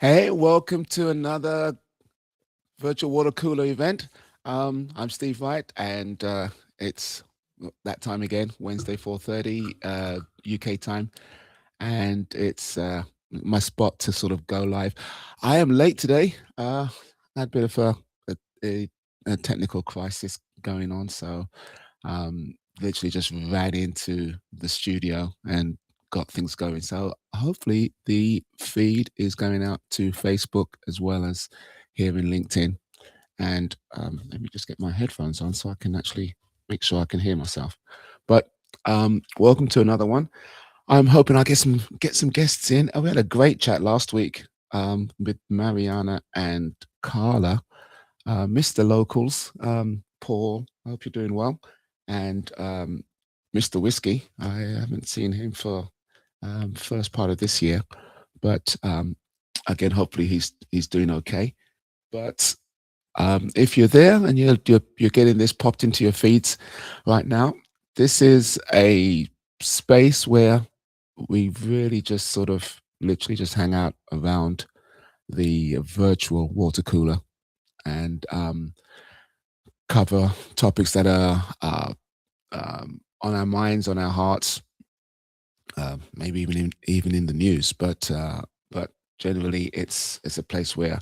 Hey, welcome to another virtual water cooler event. I'm Steve Wright, and it's that time again, Wednesday, 4:30 UK time, and it's my spot to sort of go live. I am late today. Had a bit of a, a, a technical crisis going on, so literally just ran into the studio and got things going. So hopefully the feed is going out to Facebook as well as here in LinkedIn. And let me just get my headphones on so I can actually make sure I can hear myself. But welcome to another one. I'm hoping I get some guests in. Oh, we had a great chat last week with Mariana and Carla, Mr. Locals, Paul. I hope you're doing well, and Mr. Whiskey. I haven't seen him for first part of this year, but again, hopefully he's doing okay. But if you're there and you're getting this popped into your feeds right now, this is a space where we really just sort of literally just hang out around the virtual water cooler and cover topics that are on our minds, on our hearts, maybe even in the news. But generally, it's a place where,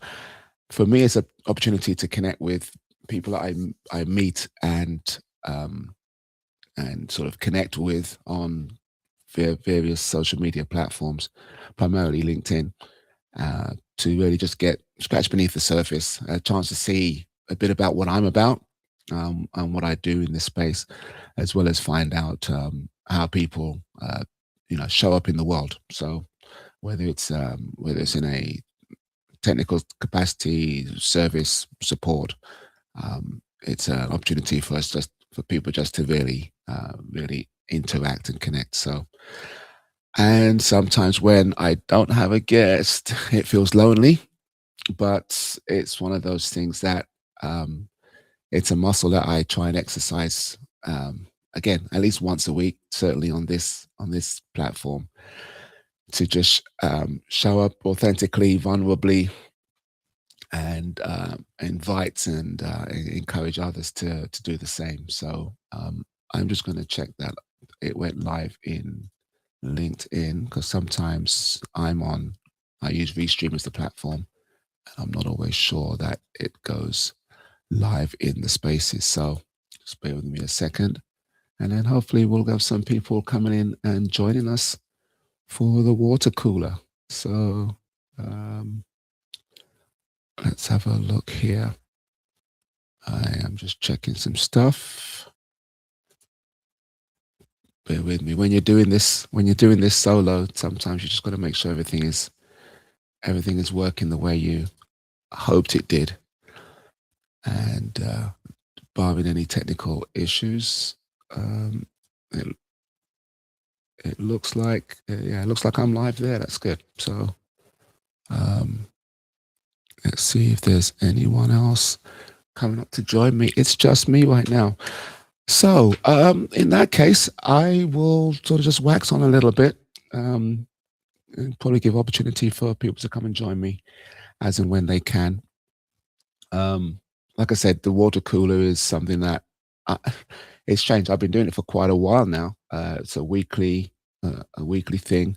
for me, it's an opportunity to connect with people that I meet and sort of connect with on various social media platforms, primarily LinkedIn, to really just get scratch beneath the surface, a chance to see a bit about what I'm about, and what I do in this space, as well as find out how people, show up in the world. So whether it's in a technical capacity, service, support, it's an opportunity for us, just for people just to really interact and connect. So, and sometimes when I don't have a guest, it feels lonely, but it's one of those things that it's a muscle that I try and exercise, again, at least once a week, certainly on this platform, to just show up authentically, vulnerably, and invite and encourage others to do the same. So I'm just going to check that it went live in LinkedIn, because sometimes I use Restream as the platform, and I'm not always sure that it goes live in the spaces. So just bear with me a second, and then hopefully we'll have some people coming in and joining us for the water cooler. So um, let's have a look here. I am just checking some stuff. Bear with me. When you're doing this solo, sometimes you just got to make sure everything is working the way you hoped it did, and barring any technical issues, um, it, it looks like yeah, it looks like I'm live there. That's good. So um, let's see if there's anyone else coming up to join me. It's just me right now. So, in that case, I will sort of just wax on a little bit, and probably give opportunity for people to come and join me as and when they can. Um, like I said, the water cooler is something that I, it's changed. I've been doing it for quite a while now. It's a weekly thing,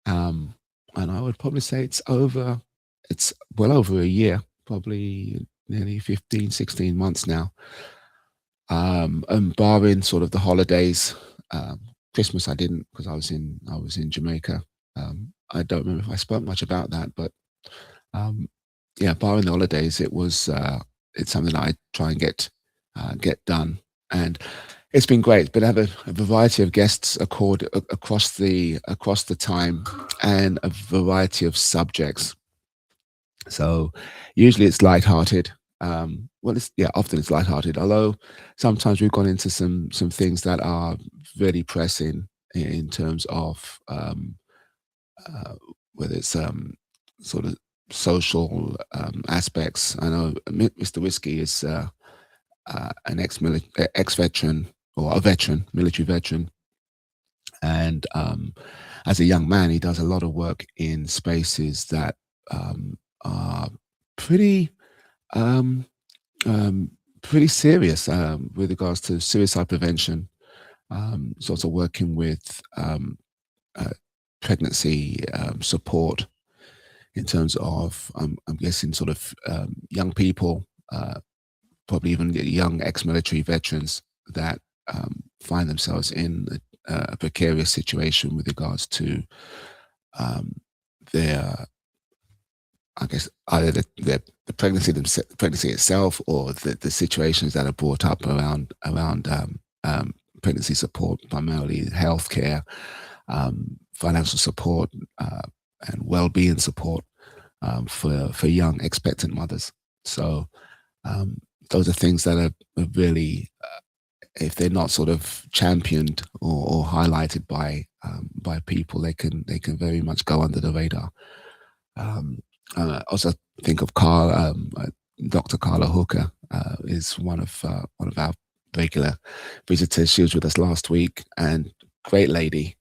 um, and I would probably say it's well over a year, probably nearly 15, 16 months now. And barring sort of the holidays, Christmas I didn't, because I was in Jamaica. I don't remember if I spoke much about that, but um, yeah, barring the holidays, it's something that I try and get done, and it's been great. But I have a variety of guests across the time, and a variety of subjects. So usually it's lighthearted. Well, often it's lighthearted. Although sometimes we've gone into some things that are very pressing in terms of uh, whether it's sort of social aspects. I know Mr. Whiskey is an ex-veteran, or a veteran, military veteran, and as a young man, he does a lot of work in spaces that are pretty um, um, pretty serious with regards to suicide prevention. It's also working with uh, pregnancy support in terms of, I'm guessing, sort of young people, probably even young ex-military veterans that find themselves in a precarious situation with regards to um, their, I guess, either the pregnancy pregnancy itself, or the situations that are brought up around pregnancy support, primarily healthcare, financial support, and well-being support for young expectant mothers. So um, those are things that are really, if they're not sort of championed or highlighted by people, they can very much go under the radar. Um, also think of Dr. Carla Hooker is one of our regular visitors. She was with us last week, and great lady,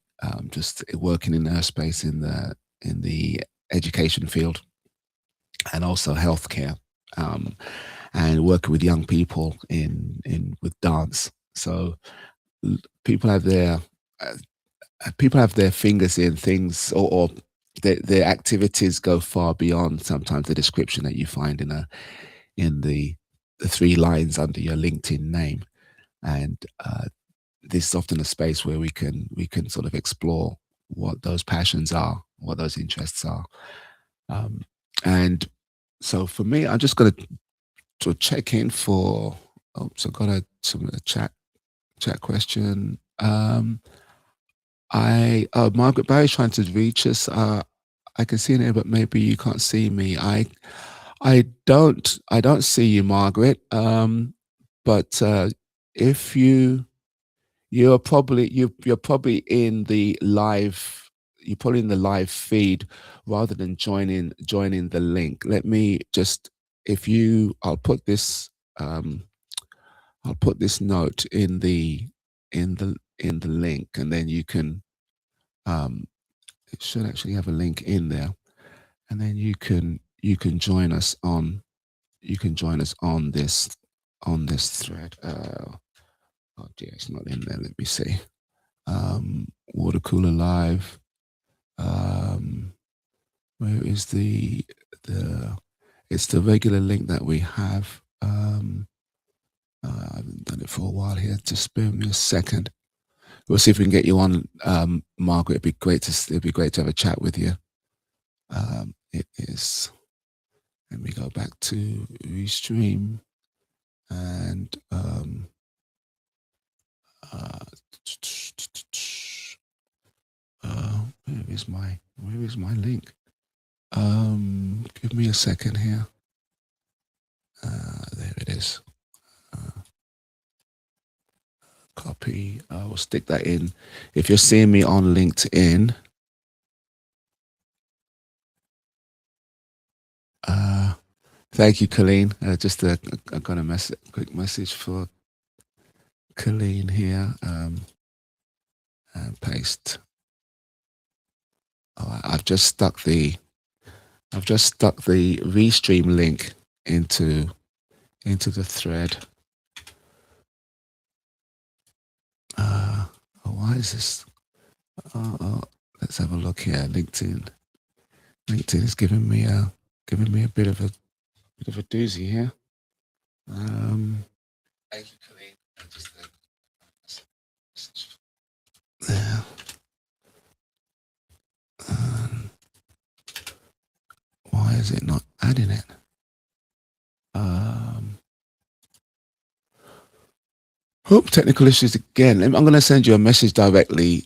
just working in her space in the education field and also healthcare, um, and working with young people in with dance. So people have their uh, people have their fingers in things, or their activities go far beyond sometimes the description that you find in the three lines under your LinkedIn name. And this is often a space where we can sort of explore what those passions are, what those interests are. Um, and so for me, I'm just going to check in for. Oh, so got a chat question. Margaret Barry's trying to reach us. I can see it, but maybe you can't see me. I don't see you, Margaret. But if you're probably in the live, you're probably in the live feed rather than joining the link. Let me just, if you um I'll put this note in the link, and then you can, um it should actually have a link in there, and then you can join us on, this thread. Oh dear, it's not in there. Let me see. Water cooler live. Um, where is the? It's the regular link that we have. I haven't done it for a while here. Just spare me a second. We'll see if we can get you on, Margaret. It'd be great to have a chat with you. It is. Let me go back to restream, and uh, where is my link? Give me a second here. There it is. Copy. I will stick that in. If you're seeing me on LinkedIn, thank you, Colleen. Just I got a quick message for Colleen here. And paste. Oh, I've just stuck the restream link into the thread. Why is this? Let's have a look here. LinkedIn is giving me a bit of a doozy here. Thank you, Colleen. There. Why is it not adding it? Technical issues again. I'm going to send you a message directly,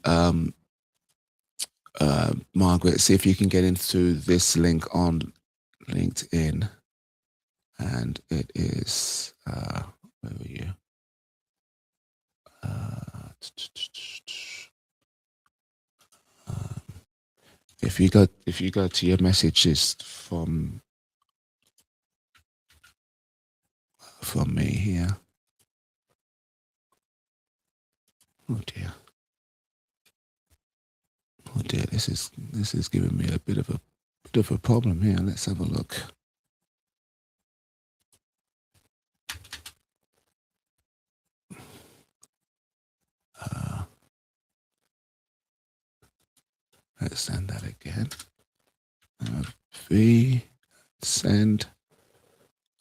Margaret. See if you can get into this link on LinkedIn. And it is, where were you? If you go to your messages from me here. Oh dear. Oh dear, this is giving me a bit of a bit of a problem here. Let's have a look. Let's send that again. V send.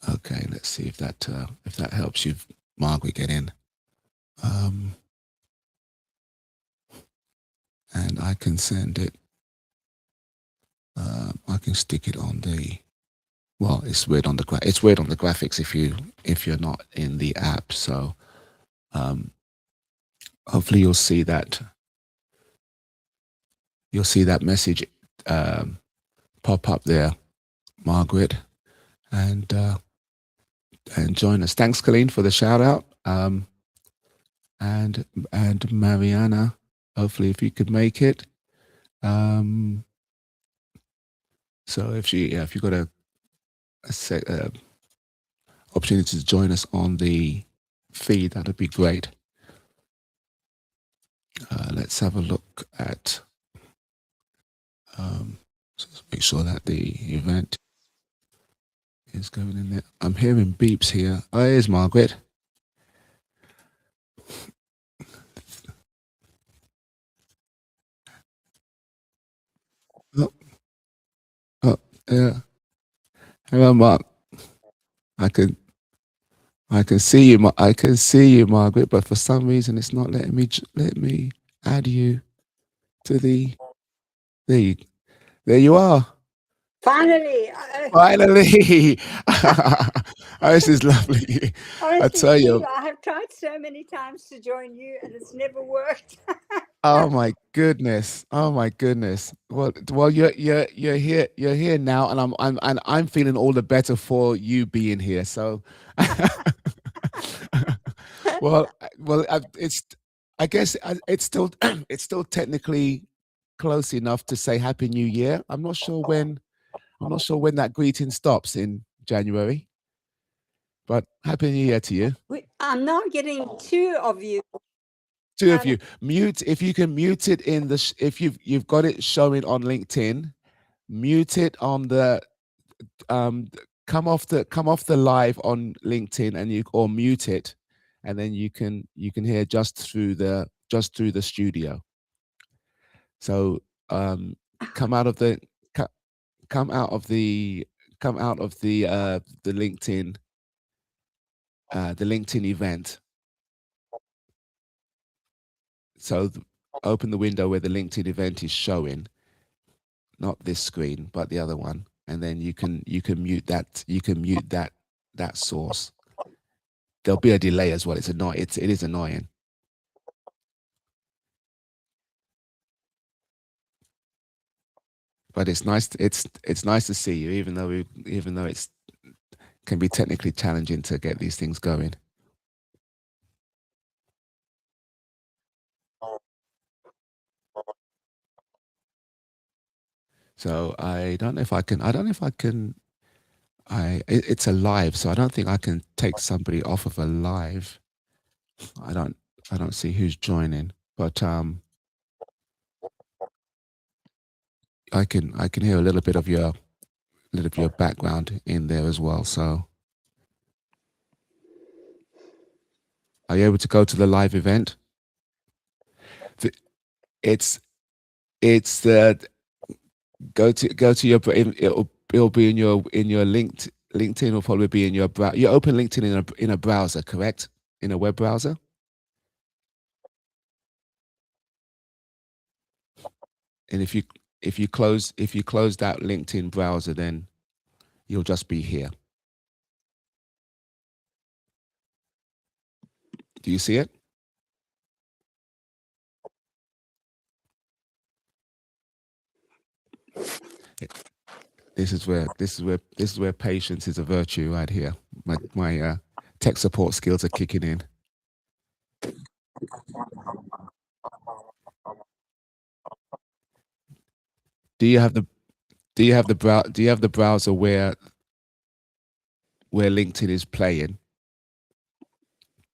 Okay, let's see if that helps you, Margaret, get in. And I can send it. I can stick it on the. Well, it's weird on the graphics if you're not in the app. So, hopefully you'll see that. You'll see that message pop up there, Margaret, and join us. Thanks, Colleen, for the shout out. And Mariana, hopefully if you could make it. So if you got a opportunity to join us on the feed, that'd be great. Let's have a look at. So let's make sure that the event is going in there. I'm hearing beeps here. Oh, here's Margaret. Yeah. Hello, Mark. I can see you. I can see you, Margaret, but for some reason it's not letting me. Let me add you to the. There you are. Finally. Finally. Oh, this is lovely. I tell you. I have tried so many times to join you, and it's never worked. Oh my goodness! Oh my goodness! Well, you're here. You're here now, and I'm feeling all the better for you being here. So, it's. I guess it's still it's still technically close enough to say Happy New Year. I'm not sure when that greeting stops in January, but Happy New Year to you. I'm now getting two of you. Two of you mute if you can mute it in the if you've got it showing on LinkedIn, mute it on the come off the live on LinkedIn and or mute it, and then you can hear just through the studio. So come out of the LinkedIn event. So open the window where the LinkedIn event is showing, not this screen, but the other one, and then you can mute that. You can mute that source. There'll be a delay as well. It's annoying. It is annoying. But it's nice. It's nice to see you, even though it's can be technically challenging to get these things going. So I don't know if I can. It's a live, so I don't think I can take somebody off of a live. I don't see who's joining, but I can hear a little bit of your background in there as well. So are you able to go to the live event? It's the go to your it'll be in your LinkedIn will probably be in your browser. You open LinkedIn in a browser, correct? In a web browser. And if you close that LinkedIn browser, then you'll just be here. Do you see it? This is where patience is a virtue right here. My tech support skills are kicking in. Do you have the browser where LinkedIn is playing?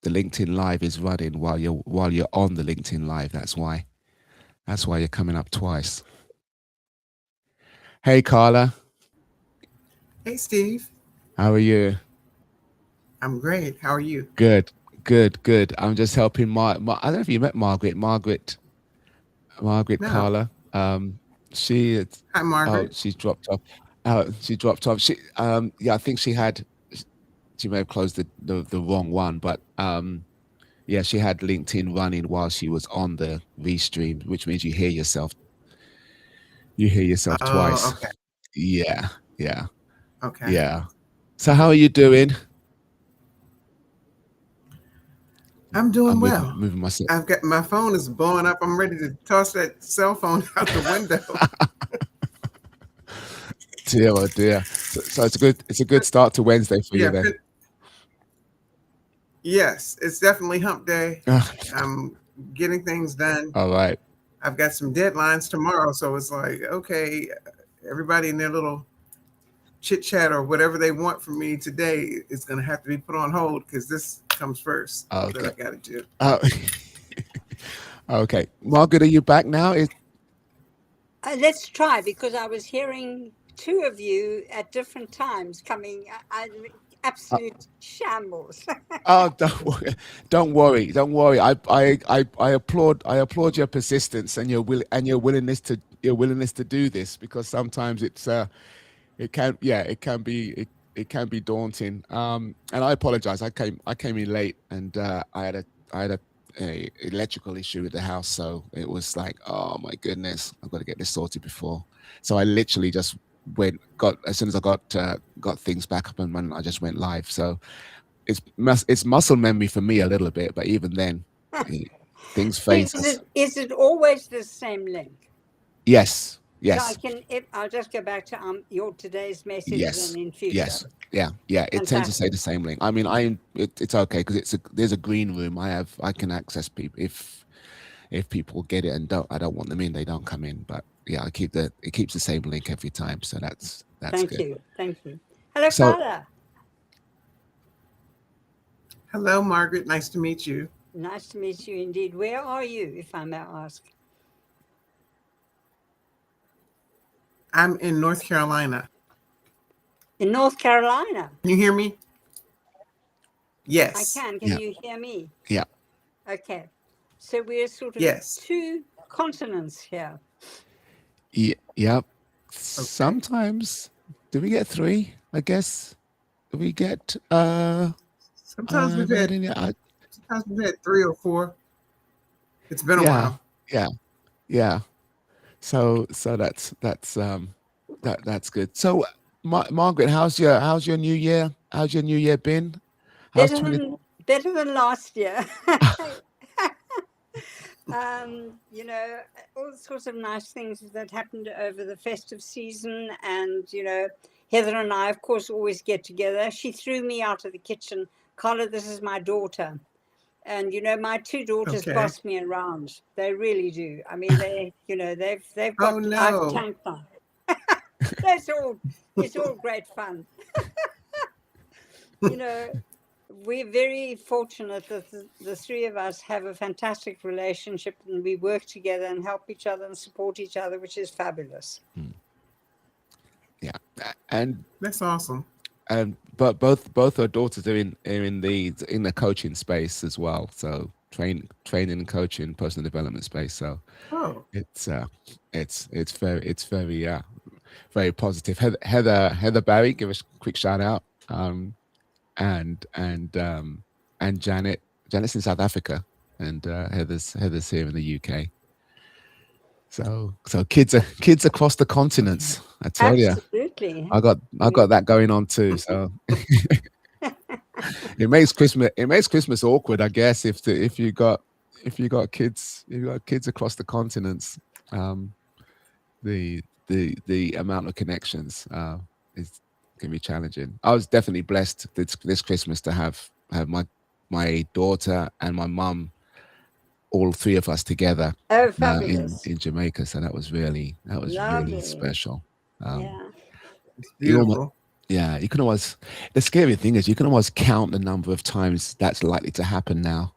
The LinkedIn Live is running while you're on the LinkedIn Live. That's why you're coming up twice. Hey, Carla. Hey, Steve. How are you? I'm great. How are you? Good, good, good. I'm just helping I don't know if you met Margaret. Margaret No. Carla. She, Hi, oh, Margaret. she's dropped off. She dropped off. Yeah, I think she may have closed the wrong one, but yeah, she had LinkedIn running while she was on the restream, which means you hear yourself Oh, twice. okay. Yeah, yeah, Okay. yeah. So how are you doing? I'm doing I'm well. moving myself. I've got my phone is blowing up. I'm ready to toss that cell phone out the window. Dear, oh dear. So it's a good start to Wednesday for you Yeah. then. Yes, it's definitely hump day. I'm getting things done. All right. I've got some deadlines tomorrow. So it's like, okay, everybody in their little chit chat or whatever they want from me today is going to have to be put on hold because this comes first that Okay. I got to do. Oh, okay. Margaret, are you back now? Let's try because I was hearing two of you at different times coming. Absolute shambles. Oh, don't worry. I applaud your persistence and your willingness to do this, because sometimes it can be daunting. And I apologize. I came in late, and I had a electrical issue with the house, so it was like, oh my goodness, I've got to get this sorted before. So I literally just got as soon as I got things back up and running, I just went live. So it's muscle memory for me a little bit, but even then, eh, things phase Is us. it always the same link? Yes, So I yes, can. I'll just go back to your today's message and yes, in future. yes, yeah. It tends to say Fantastic. the same link. I mean, it's okay because there's a green room. I can access people if people get it and I don't want them in, they don't come in. But yeah, it keeps the same link every time, so that's Thank good. you. Thank you. Hello, So Carla. Hello, Margaret. Nice to meet you. Nice to meet you indeed. Where are you, if I may ask? I'm in North Carolina. In North Carolina. Can you hear me? I Yes. can. Can yeah, you hear me? yeah, Okay. So we're sort of Yes. two continents here. yeah. Okay. Sometimes do we get three? I guess we get Sometimes we've have I had had any sometimes we've had three or four. It's been a yeah, while. yeah, yeah. So that's good. So Margaret, how's your new year? How's your new year been? How's Better 20? than better than last year. You know, all sorts of nice things that happened over the festive season. And, Heather and I, of course, always get together. She threw me out of the kitchen. Carla, this is my daughter. And, my two daughters Okay. boss me around. They really do. I mean, they've got, Oh I've no. tanked them. It's all great fun. You know, we're very fortunate that the three of us have a fantastic relationship and we work together and help each other and support each other, which is fabulous. Mm, yeah, and That's awesome. but both our daughters are in the coaching space as well. So training and coaching, personal development space. So Oh, it's very positive. Heather Barry, give us a quick shout out. And Janet's in South Africa, and Heather's here in the UK. So kids across the okay. continents. I tell you, Absolutely. I got that going on too. So it makes Christmas awkward, I guess, if you got kids across the continents. Um, the amount of connections is can be challenging. I was definitely blessed this Christmas to have my daughter and my mum, all three of us together Oh, in fabulous. Jamaica. So that was really Lovely. special. Um, Yeah. It's you almost, beautiful. yeah, you can almost. The scary thing is you can almost count the number of times that's likely to happen now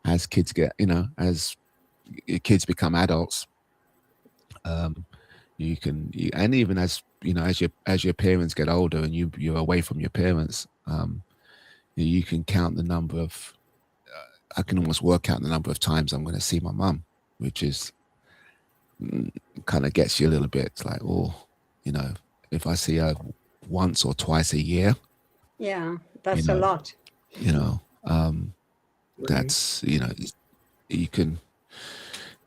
as kids get, as your kids become adults. Um, and even as you know, as your parents get older and you're away from your parents, you can count the number of. I can almost work out the number of times I'm going to see my mum, which is kind of gets you a little bit. It's like, oh, you know, if I see her once or twice a year, Yeah, that's you a know, lot. you know, that's, you know, you can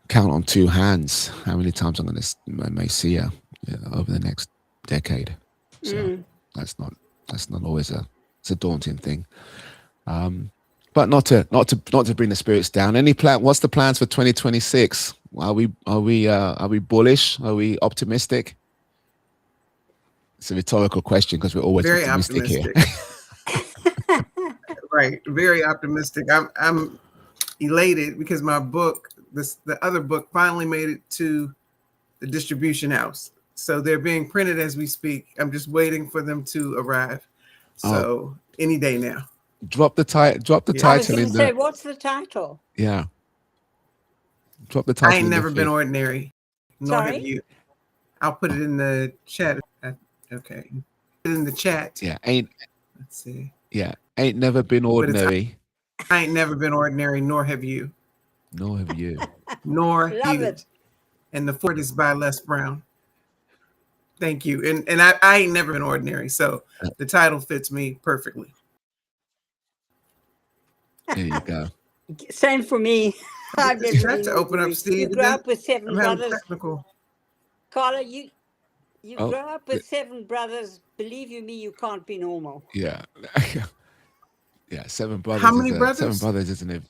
count on two hands how many times I may see her, you know, over the next decade. So that's not always it's a daunting thing. But not to bring the spirits down. What's the plans for 2026? Are we bullish? Are we optimistic? It's a rhetorical question because we're always Very optimistic here. Right, very optimistic. I'm elated because my book, the other book, finally made it to the distribution house. So they're being printed as we speak. I'm just waiting for them to arrive. So any day now. Drop the title. I was going to say, what's the title? Yeah. Drop the title. I ain't never been ordinary, nor Sorry? have you. I'll put it in the chat. Okay, put it in the chat. Yeah, Let's see. Yeah, ain't never been ordinary. I ain't never been ordinary, nor have you. Nor have you. Nor Love you. it. And the fort is by Les Brown. Thank you. And I ain't never been ordinary, so the title fits me perfectly. There you go. Same for me. I've never Tried to open up, Steve. You grew up with 7 I'm having brothers. technical. Carla, you grew up with 7 brothers. Believe you me, you can't be normal. Yeah. Yeah, 7 brothers. How many brothers? 7 brothers, isn't it?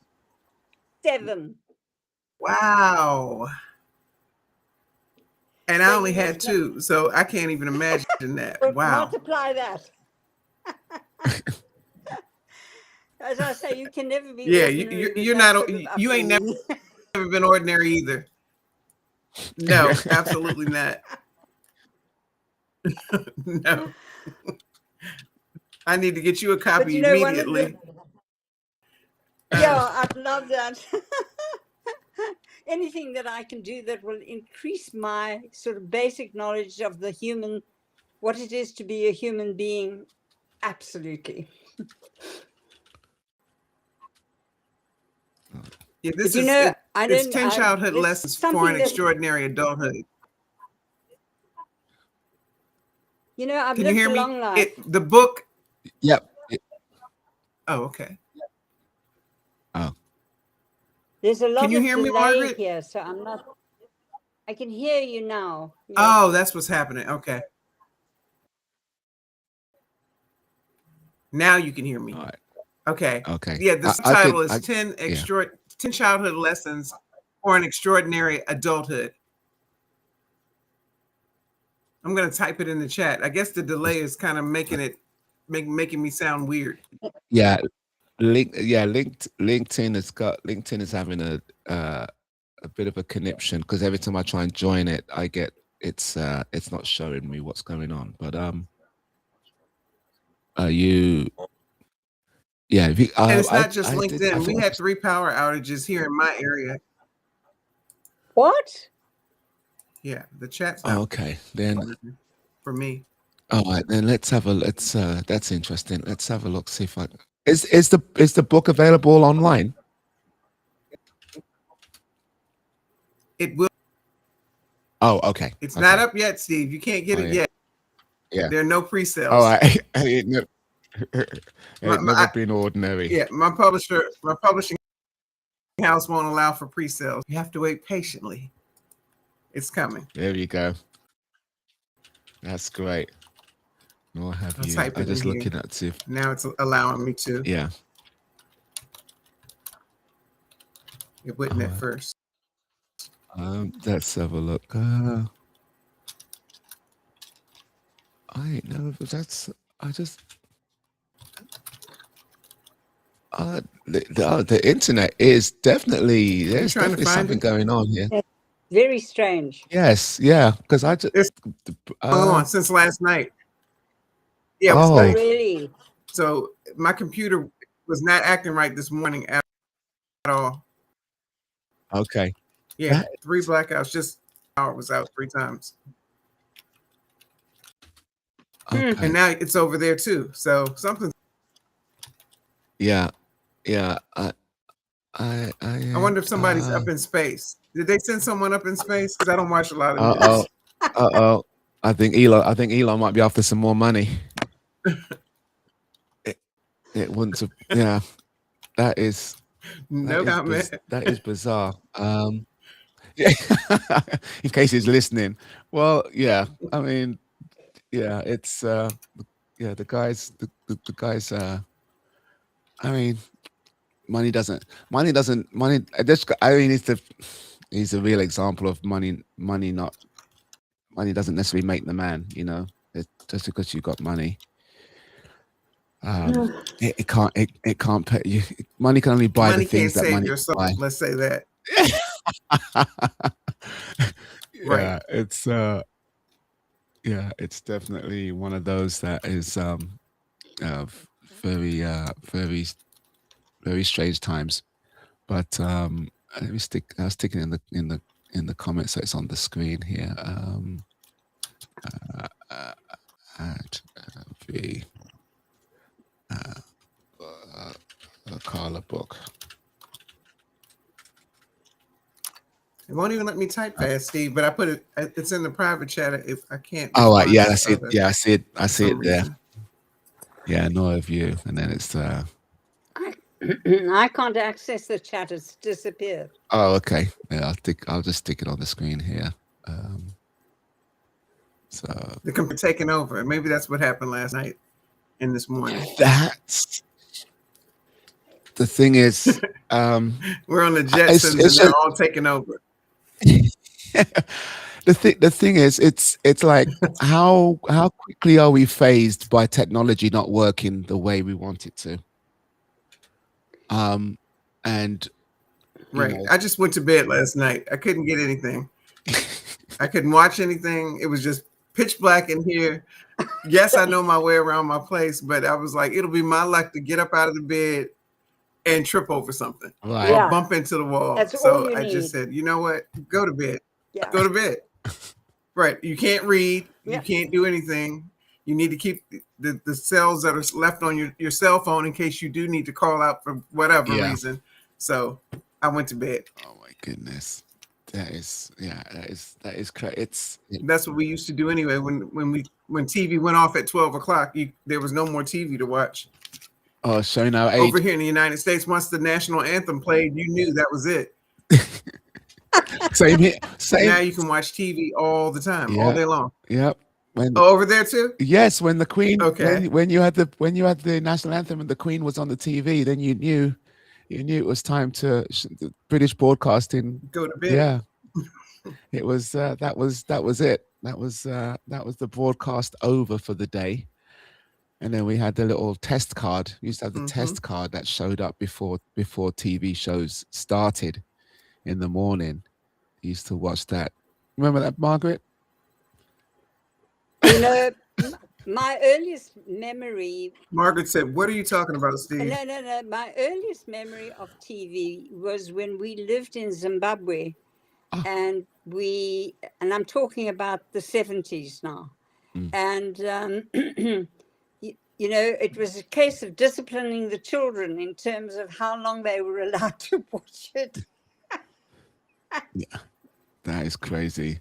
7. Wow. And I So only you had must 2, so I can't even imagine that. But Wow. multiply that. As I say, you can never be. Yeah, ordinary with you're that not. sort of You ain't never upbringing. been ordinary either. No, absolutely not. No. I need to get you a copy you know, immediately. Yeah, I'd love that. Anything that I can do that will increase my sort of basic knowledge of the human, what it is to be a human being, absolutely. Yeah, this But you is know, it's 10 childhood there's lessons for something an that- extraordinary adulthood. You know, I've Can you lived hear a me? long life. The book. Yep. Oh, okay. Oh. There's a lot Can you of hear me, delay Margaret? here, so I'm not. I can hear you now. Yes. Oh, that's what's happening. Okay. Now you can hear me. All right. Okay. Okay. Yeah, the title is 10 childhood lessons for an extraordinary adulthood. I'm going to type it in the chat. I guess the delay is kind of making me sound weird. Yeah. LinkedIn is having a bit of a conniption because every time I try and join it, I get it's not showing me what's going on. But yeah, if you, and it's not just LinkedIn. We had 3 power outages here in my area. What? Yeah, the chat's not. Okay, then for me. All right, then let's have a that's interesting. Let's have a look. See if is the book available online? It will. Oh, okay. It's not up yet, Steve. You can't get it yet. Yeah. There are no pre-sales. All right. It's never been ordinary. Yeah, my publishing house won't allow for pre-sales. You have to wait patiently. It's coming. There you go. That's great. Nor have you. I'm just looking at see if now it's allowing me to. Yeah. It wouldn't at first. Let's have a look. I know that's. I just. The internet is definitely there's definitely something going on here. Very strange. Yes, yeah, because I just on since last night. Yeah, really. So my computer was not acting right this morning at all. Okay. Yeah, 3 blackouts. Just power was out 3 times. and Okay. now it's over there too. So something. Yeah. Yeah. I wonder if somebody's up in space. Did they send someone up in space? Because I don't watch a lot of Uh-oh. news. Uh-oh. I think Elon might be after some more money. It wouldn't have, yeah. That is No comment. that is bizarre. Yeah. In case he's listening. Well, yeah. I mean, yeah, it's yeah, the guys I mean, money doesn't this guy, I mean, he's a real example of money doesn't necessarily make the man, you know. Just because you got money. It can't pay you. Money can only buy Money the things can't that save money your can soul. buy. Let's say that. Yeah, Right. it's it's definitely one of those that is very very strange times. But let me stick I'll stick it in the comments, so it's on the screen here. At the Carla book. It won't even let me type fast, Steve. But I put it. It's in the private chat. If I can't. Oh, right, yeah, I respond see it. to Yeah, I see it. I see some it there. reason. Yeah, no view, and then it's I can't access the chat. It's disappeared. oh, okay. Yeah, I'll just stick it on the screen here. So The computer taking over. And maybe that's what happened last night and this morning. that's the thing is, We're on the it's Jetsons and they're all taking over. the thing is, it's like how quickly are we phased by technology not working the way we want it to? And Right. know, I just went to bed last night. I couldn't get anything. I couldn't watch anything. It was just pitch black in here. Yes, I know my way around my place, but I was like, it'll be my luck to get up out of the bed and trip over something right. or Yeah. bump into the wall. That's all So you I need. just said, you know what? Go to bed. Yeah. Go to bed. Right. You can't read. Yeah. You can't do anything. You need to keep the cells that are left on your cell phone in case you do need to call out for whatever Yeah. reason. So I went to bed. Oh my goodness. That is crazy. That's what we used to do anyway. When TV went off at 12 o'clock, there was no more TV to watch. Oh, showing our age. Over here in the United States, once the national anthem played, you knew that was it. Same here. Same. Now you can watch TV all the time, all day long. Yep. Over there too? Yes, when the Queen, Okay. when you had the national anthem and the Queen was on the TV, then you knew it was time to British broadcasting. Go to bed. Yeah. It was that was it. That was the broadcast over for the day. And then we had the little test card. We used to have the test card that showed up before TV shows started in the morning. I used to watch that. Remember that, Margaret? You know, my earliest memory. Margaret said, "What are you talking about, Steve?" No. My earliest memory of TV was when we lived in Zimbabwe, and I'm talking about the 70s now, and you know, it was a case of disciplining the children in terms of how long they were allowed to watch it. Yeah, that is crazy.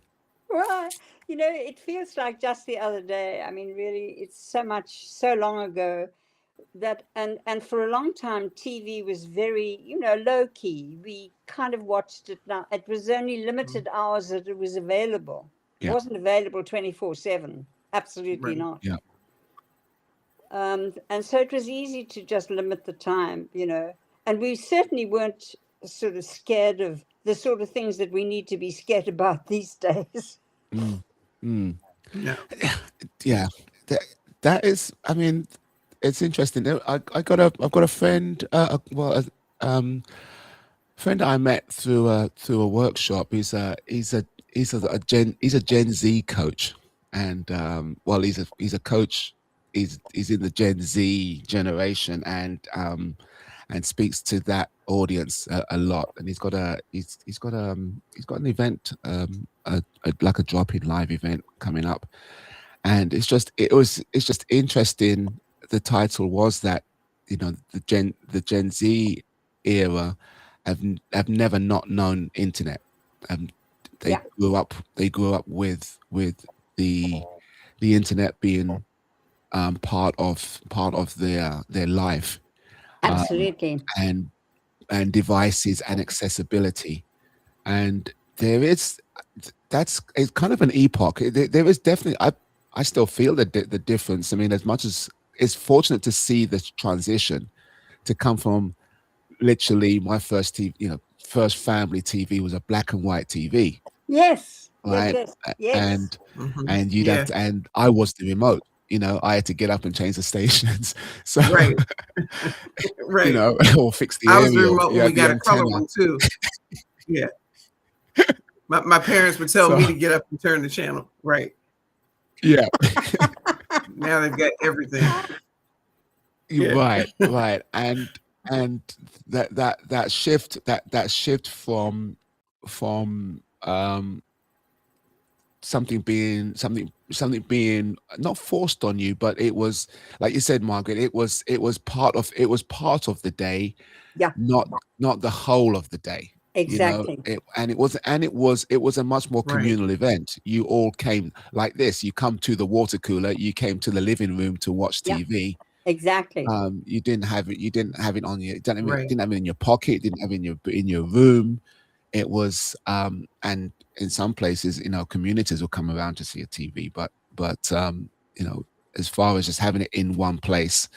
Well, you know, it feels like just the other day. I mean, really, it's so long ago that, and for a long time, TV was very, you know, low key. We kind of watched it now. It was only limited hours that it was available. Yeah. It wasn't available 24/7. Absolutely not. Yeah. And so it was easy to just limit the time, you know, and we certainly weren't sort of scared of the sort of things that we need to be scared about these days. Yeah. Yeah. That is, I mean, it's interesting. I've got a friend, friend I met through a workshop. He's a Gen Z coach, and he's a coach. He's in the Gen Z generation, and speaks to that audience a lot. And he's got an event, like a drop-in live event coming up. and it's just interesting. The title was that, the Gen Z era have never not known internet. They Yeah. grew up with the internet being part of their life, Absolutely. and devices and accessibility. And it's kind of an epoch. There is definitely, I still feel the difference. I mean, as much as it's fortunate to see the transition to come from literally my first TV, first family TV was a black and white TV, Yes. right? Yes. And you'd have Yeah. to, and I was the remote. I had to get up and change the stations. So, Right. Right. or fix the I was the aerial. remote You when we had the got a color antenna. one too. Yeah. My parents would tell So, me to get up and turn the channel. Right. yeah. Now they've got everything. Yeah. Right. And that shift from something being not forced on you, but it was, like you said, Margaret, it was part of the day, Yeah. not the whole of the day. Exactly. It was a much more Right. communal event. You all came like this. You come to the water cooler. You came to the living room to watch Yeah. TV. Exactly. You didn't have it. You didn't have it on your. Right. Didn't have it in your pocket. Didn't have it in your room. It was, and in some places, communities will come around to see a TV. But as far as just having it in one place,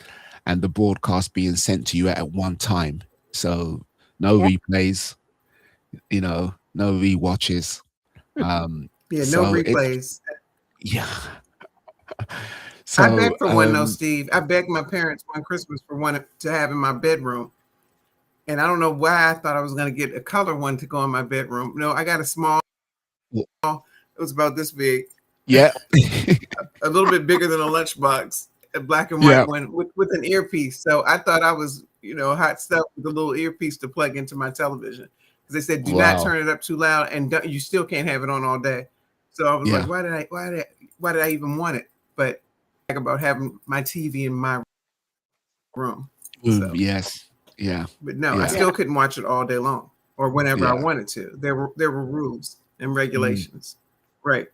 and the broadcast being sent to you at one time, so no Yeah. replays, no rewatches. Yeah. No So replays. yeah. I So begged for one though, Steve. I begged my parents one Christmas for one to have in my bedroom. And I don't know why I thought I was going to get a color one to go in my bedroom. No, I got a small. Yeah. It was about this big. Yeah. A little bit bigger than a lunchbox, a black and white Yeah. one with an earpiece. So I thought I was, hot stuff with a little earpiece to plug into my television. Because they said, do not Wow. turn it up too loud, and you still can't have it on all day. So I was Yeah. like, why did I even want it? But like about having my TV in my room. So, Yes. Yeah. but no, Yeah. I still couldn't watch it all day long or whenever I Yeah. wanted to. There were rules and regulations. Right.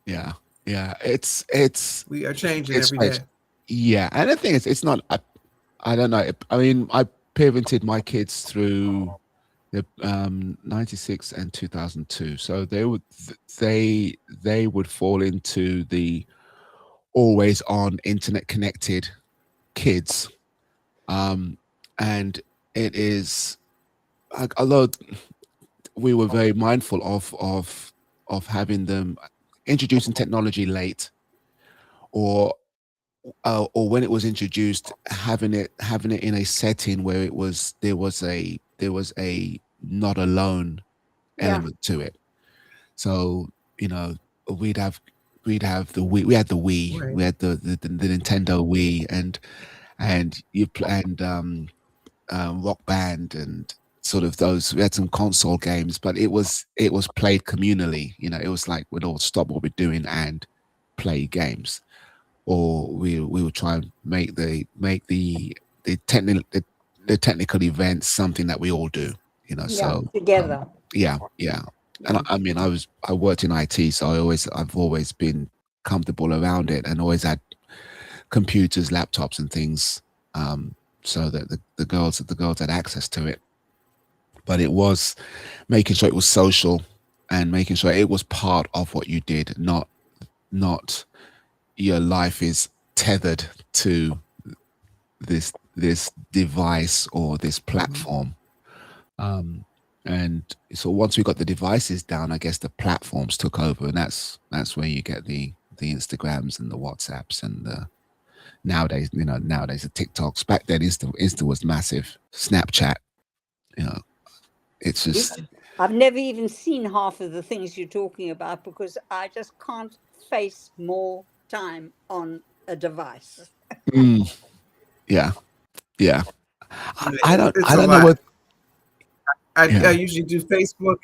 Yeah. Yeah. It's We are changing it's every strange. day. Yeah. And the thing is, it's not, I don't know. I mean, I parented my kids through the 96 and 2002. So they would fall into the always on internet connected kids. And it is, although we were very mindful of having them introducing technology late, or when it was introduced, having it in a setting where there was a not alone Yeah. element to it. So we'd have the Wii, we had the Wii, Right. we had the Nintendo Wii, and you and Rock Band, and sort of those. We had some console games, but it was played communally. It was like we'd all stop what we're doing and play games, or we would try and make the technical events something that we all do. So together. yeah. And I mean, I worked in IT, so I've always been comfortable around it, and always had computers, laptops, and things, so that the girls had access to it. But it was making sure it was social, and making sure it was part of what you did, not your life is tethered to this device or this platform. And so once we got the devices down, I guess the platforms took over, and that's where you get the Instagrams and the WhatsApps and the nowadays the TikToks. Back then, Insta was massive. Snapchat, it's just I've never even seen half of the things you're talking about, because I just can't face more time on a device. yeah. I don't It's know a lot. what. I usually do Facebook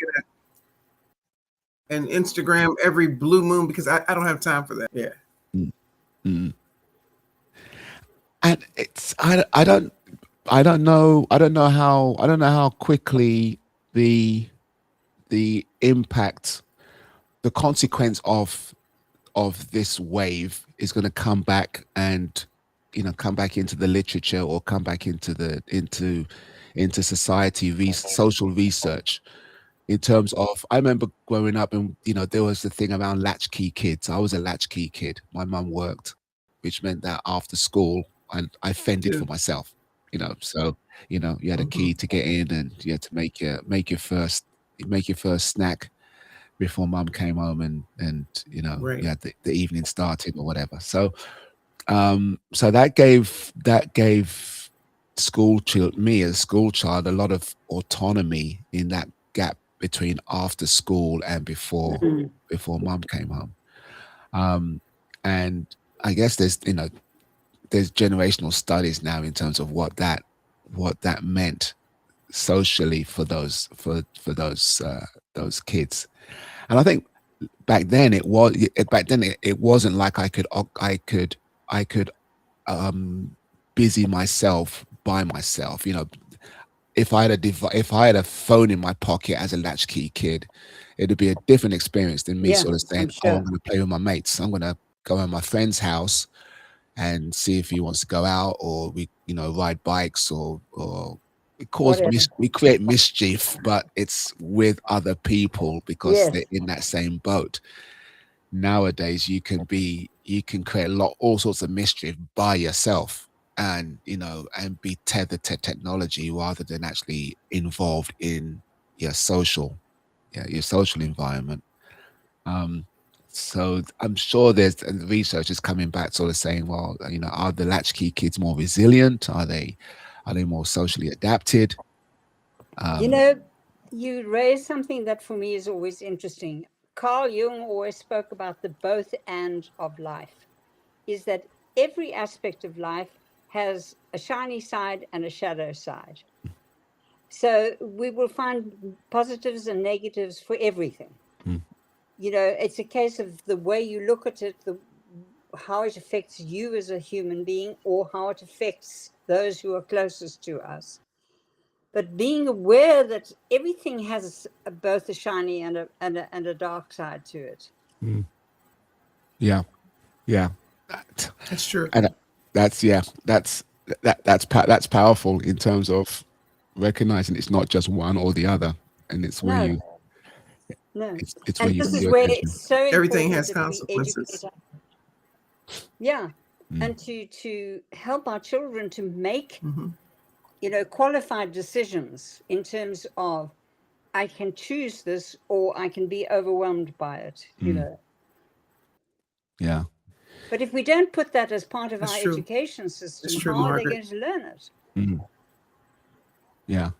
and Instagram every blue moon, because I don't have time for that. Yeah. Mm. And it's I don't know how quickly the impact, the consequence of this wave is going to come back and come back into the literature, or come back into society, social research, in terms of, I remember growing up, and there was the thing around latchkey kids. I was a latchkey kid. My mum worked, which meant that after school I fended for Too. myself. So you had a Mhm. key to get in, and you had to make your first snack before mum came home, and Right. you had the evening started or whatever. So that gave me as a school child a lot of autonomy in that gap between after school and before mum came home. um and I guess there's generational studies now in terms of what that meant socially for those kids. And I think back then it wasn't like I could busy myself by myself. If I had a phone in my pocket as a latchkey kid, it'd be a different experience than me Yeah, sort of I'm saying, "Oh, I'm sure. going to play with my mates. I'm going to go to my friend's house and see if he wants to go out, or we ride bikes, or Whatever. we create mischief, but it's with other people because Yes. they're in that same boat. Nowadays you can create all sorts of mischief by yourself, and be tethered to technology rather than actually involved in your social your social environment. So I'm sure there's research is coming back sort of saying, well, are the latchkey kids more resilient? Are they more socially adapted? You um know, you raised something that for me is always interesting. Carl Jung always spoke about the both and of life, is that every aspect of life has a shiny side and a shadow side. So we will find positives and negatives for everything. mm, It's a case of the way you look at it, how it affects you as a human being, or how it affects those who are closest to us. But being aware that everything has both a shiny and a dark side to it. mm, yeah, yeah. That- That's true. and that's powerful in terms of recognizing it's not just one or the other, and it's where No, you no. it's where And you this put is your where it's attention. so Everything important has that we educate. consequences. Yeah. Mm, And to help our children to make, Hmm. qualified decisions in terms of, I can choose this or I can be overwhelmed by it. mm, yeah. But if we don't put that as part of That's our true. education That's system, true, how are they Margaret. going to learn it? Mm, yeah.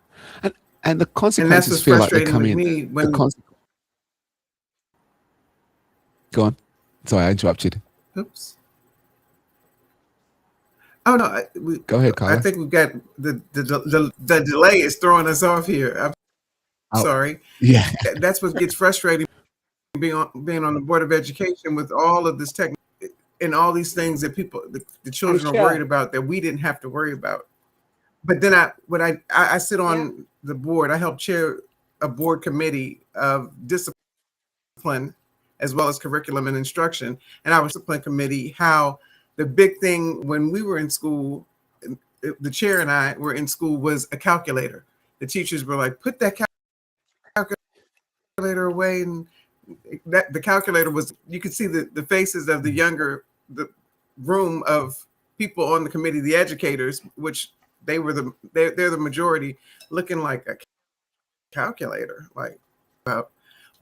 And the And that's consequences what's feel like they're frustrating with coming. me The when, con- Go on. Sorry, I interrupted. oops. Oh no, Go ahead, I Carla. think we've got the delay is throwing us off here. I'm Oh, sorry. yeah. That's what gets frustrating being on the board of education with all of this tech and all these things that the I'm children are worried sure. about that we didn't have to worry about. But then I sit Yeah. on the board. I help chair a board committee of discipline as well as curriculum and instruction. And our discipline committee, how the big thing when we were in school, the chair and I were in school, was a calculator. The teachers were like, put that calculator away, and that the calculator was, you could see the faces of the room of people on the committee, the educators, which they're the majority, looking like a calculator, like about.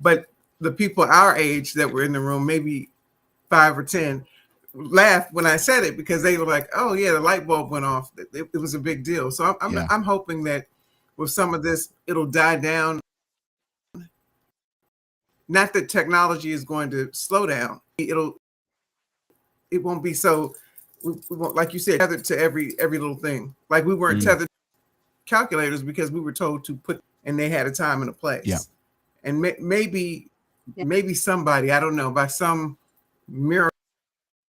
But the people our age that were in the room, maybe 5 or 10, laughed when I said it because they were like, "Oh yeah, the light bulb went off." It was a big deal. So Yeah. I'm hoping that with some of this, it'll die down. Not that technology is going to slow down. It won't be so. We won't, like you said, tethered to every little thing. Like we weren't Mm, tethered to calculators because we were told to put, and they had a time and a yeah. place. And maybe Yeah. somebody, I don't know, by some miracle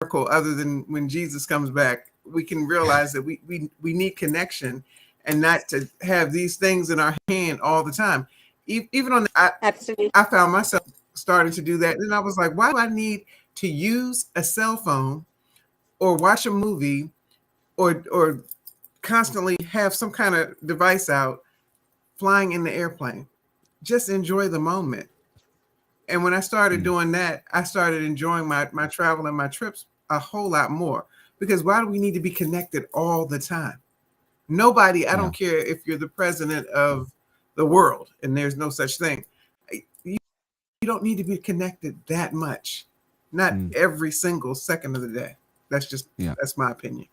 other than when Jesus comes back, we can realize that we need connection and not to have these things in our hand all the time. Even on Absolutely. I found myself starting to do that. And I was like, why do I need to use a cell phone or watch a movie or constantly have some kind of device out flying in the airplane? Just enjoy the moment. And when I started doing that, I started enjoying my travel and my trips a whole lot more. Because why do we need to be connected all the time? Nobody, I don't care if you're the president of the world and there's no such thing. You don't need to be connected that much. Not every single second of the day. That's my opinion.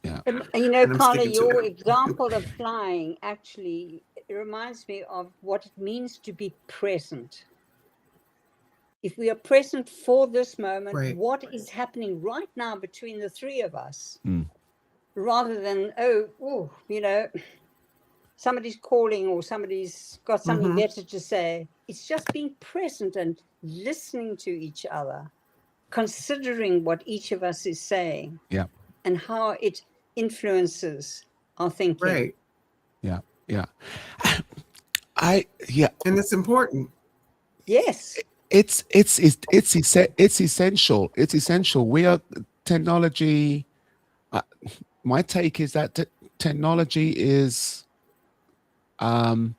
Yeah. You know, And I'm Carla, sticking to your it. example of flying actually it reminds me of what it means to be present. If we are present for this moment, Right. what is happening right now between the three of us, rather than, you know, somebody's calling or somebody's got something better to say. It's just being present and listening to each other, considering what each of us is saying and how it influences our thinking. Right. Yeah. And it's important. Yes. It's essential. It's essential. We are technology. My take is that technology is advancing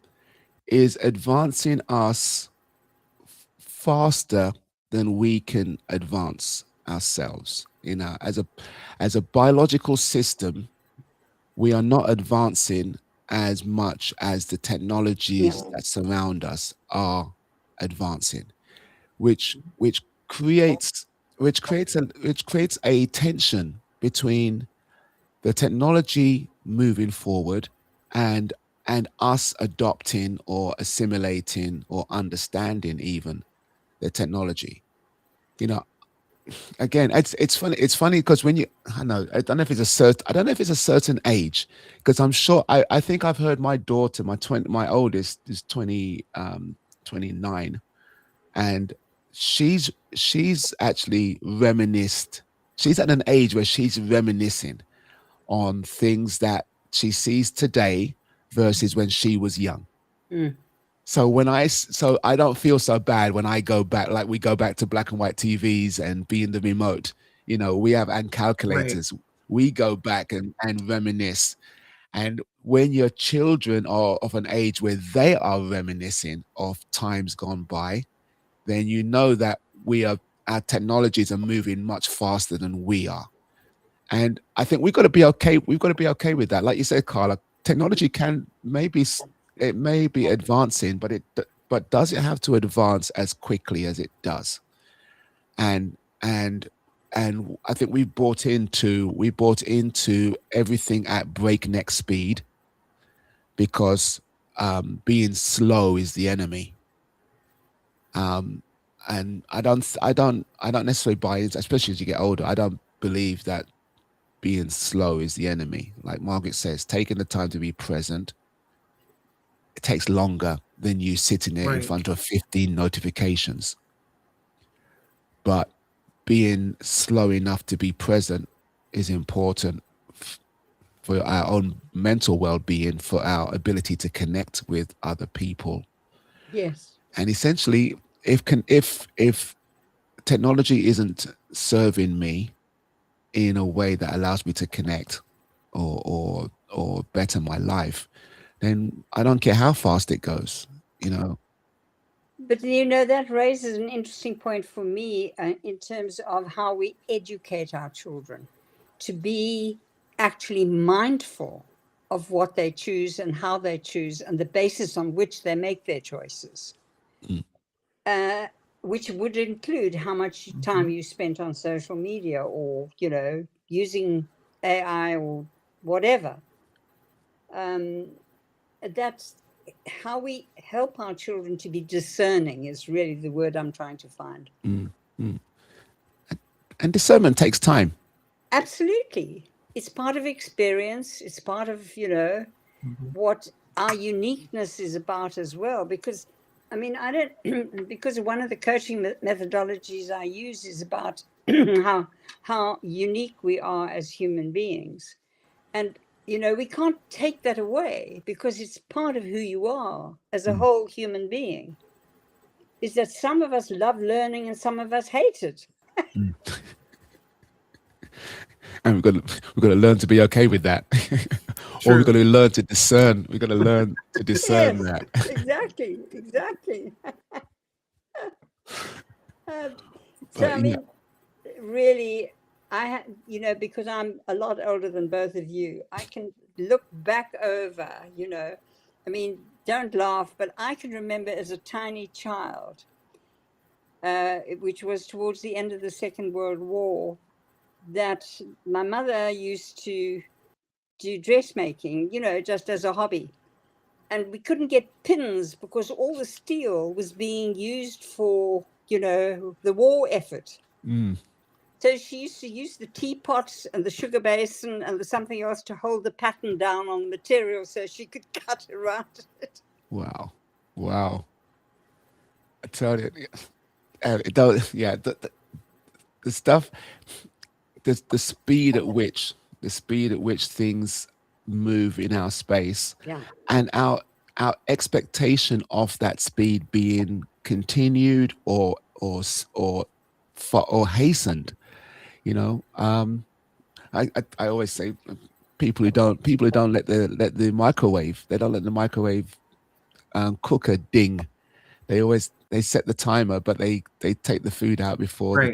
us faster than we can advance ourselves. You know, as a biological system, we are not advancing as much as the technologies that surround us are advancing, which creates a tension between the technology moving forward and us adopting or assimilating or understanding even the technology. You know, again, it's funny. It's funny because when I don't know if it's a certain age, because I'm sure I think I've heard my daughter, my oldest is 29, and she's actually reminisced. She's at an age where she's reminiscing on things that she sees today versus when she was young. So I don't feel so bad when I go back, like we go back to black and white TVs and be in the remote, you know, and calculators. Right. We go back and reminisce. And when your children are of an age where they are reminiscing of times gone by, then you know that our technologies are moving much faster than we are. And I think we've got to be okay. We've got to be okay with that. Like you said, Carla, technology may be advancing, but does it have to advance as quickly as it does? And I think we bought into everything at breakneck speed because being slow is the enemy. And I don't necessarily buy into, especially as you get older. I don't believe that being slow is the enemy. Like Margaret says, taking the time to be present, it takes longer than you sitting there in front of 15 notifications. But being slow enough to be present is important for our own mental well-being, for our ability to connect with other people. Yes. And essentially, if technology isn't serving me in a way that allows me to connect or better my life, then I don't care how fast it goes, you know. But, you know, that raises an interesting point for me in terms of how we educate our children to be actually mindful of what they choose and how they choose and the basis on which they make their choices, which would include how much time you spent on social media or, you know, using AI or whatever. That's how we help our children to be discerning is really the word I'm trying to find. And discernment takes time. Absolutely. It's part of experience. It's part of, you know, what our uniqueness is about as well. Because, I mean, because one of the coaching methodologies I use is about how unique we are as human beings. And we can't take that away because it's part of who you are as a whole human being. Is that some of us love learning and some of us hate it. And we've got to learn to be okay with that. Or we've got to learn to discern. We've got to learn to discern that. Exactly. But, I mean, really, because I'm a lot older than both of you, I can look back over, I mean, don't laugh, but I can remember as a tiny child, which was towards the end of the Second World War, that my mother used to do dressmaking, just as a hobby. And we couldn't get pins because all the steel was being used for, the war effort. So she used to use the teapot and the sugar basin and the something else to hold the pattern down on the material so she could cut around it. Wow. I tell you, the stuff, the speed at which things move in our space, and our expectation of that speed being continued or hastened. I always say people who don't let the microwave, they don't let the microwave cooker ding. They set the timer, but they take the food out before the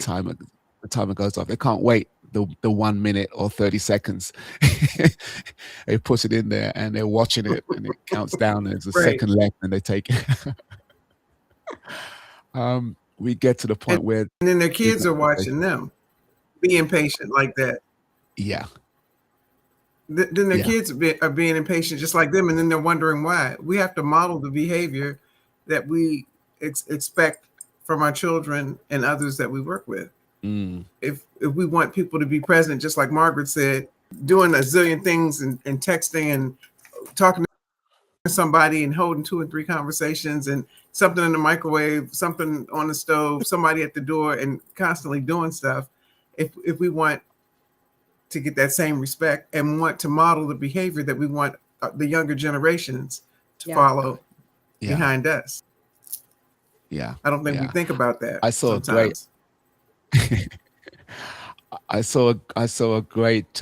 timer goes off. They can't wait the 1 minute or 30 seconds. They put it in there and they're watching it and it counts down and there's a second left and they take it. We get to the point where, and then their kids are watching them be impatient like that. Yeah. Then their kids are being impatient just like them, and then they're wondering why. We have to model the behavior that we expect from our children and others that we work with. If we want people to be present, just like Margaret said, doing a zillion things and texting and talking to somebody and holding 2 and 3 conversations and something in the microwave, something on the stove, somebody at the door, and constantly doing stuff. If we want to get that same respect and want to model the behavior that we want the younger generations to follow behind us. Yeah. I don't think we think about that. I saw sometimes. I saw a great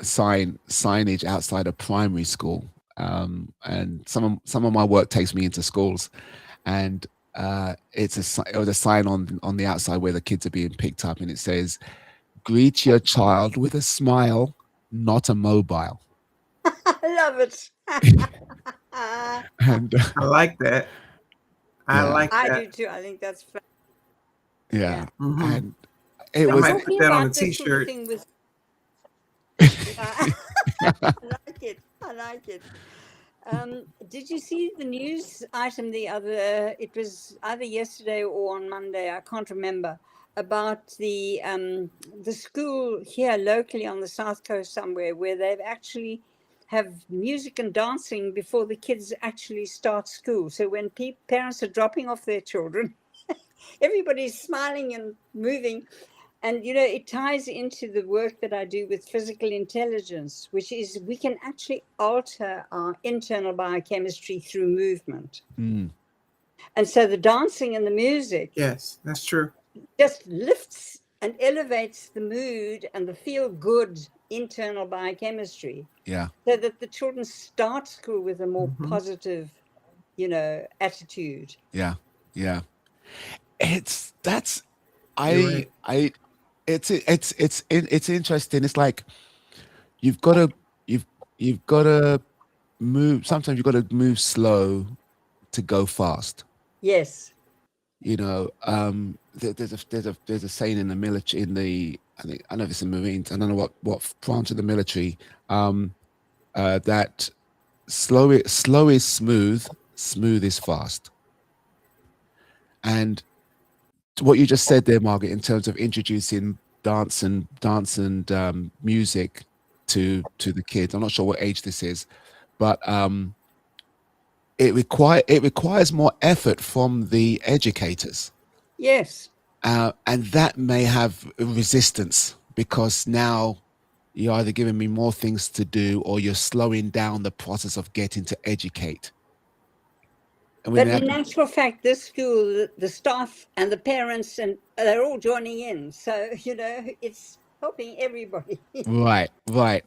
signage outside a primary school, and some of my work takes me into schools, and it was a sign on the outside where the kids are being picked up, and it says, "Greet your child with a smile, not a mobile." I love it. And I like that. I do too. I think that's fun. Yeah. Mm-hmm. And it was put that on a t-shirt. I like it. Did you see the news item it was either yesterday or on Monday, I can't remember, about the school here locally on the South Coast somewhere where they've actually have music and dancing before the kids actually start school. So when parents are dropping off their children, everybody's smiling and moving. And, it ties into the work that I do with physical intelligence, which is we can actually alter our internal biochemistry through movement. And so the dancing and the music. Yes, that's true. Just lifts and elevates the mood and the feel-good internal biochemistry. Yeah. So that the children start school with a more positive, attitude. Yeah. Yeah. It's interesting. It's like you've got to move. Sometimes you've got to move slow to go fast. Yes. There's a saying in the military, I don't know if it's in Marines, I don't know what branch of the military, that slow is smooth is fast. And what you just said there, Margaret, in terms of introducing dance and music to the kids, I'm not sure what age this is, but it requires more effort from the educators. Yes. And that may have resistance because now you're either giving me more things to do or you're slowing down the process of getting to educate. And but in actual fact, this school, the staff and the parents, and they're all joining in. So, it's helping everybody. right. But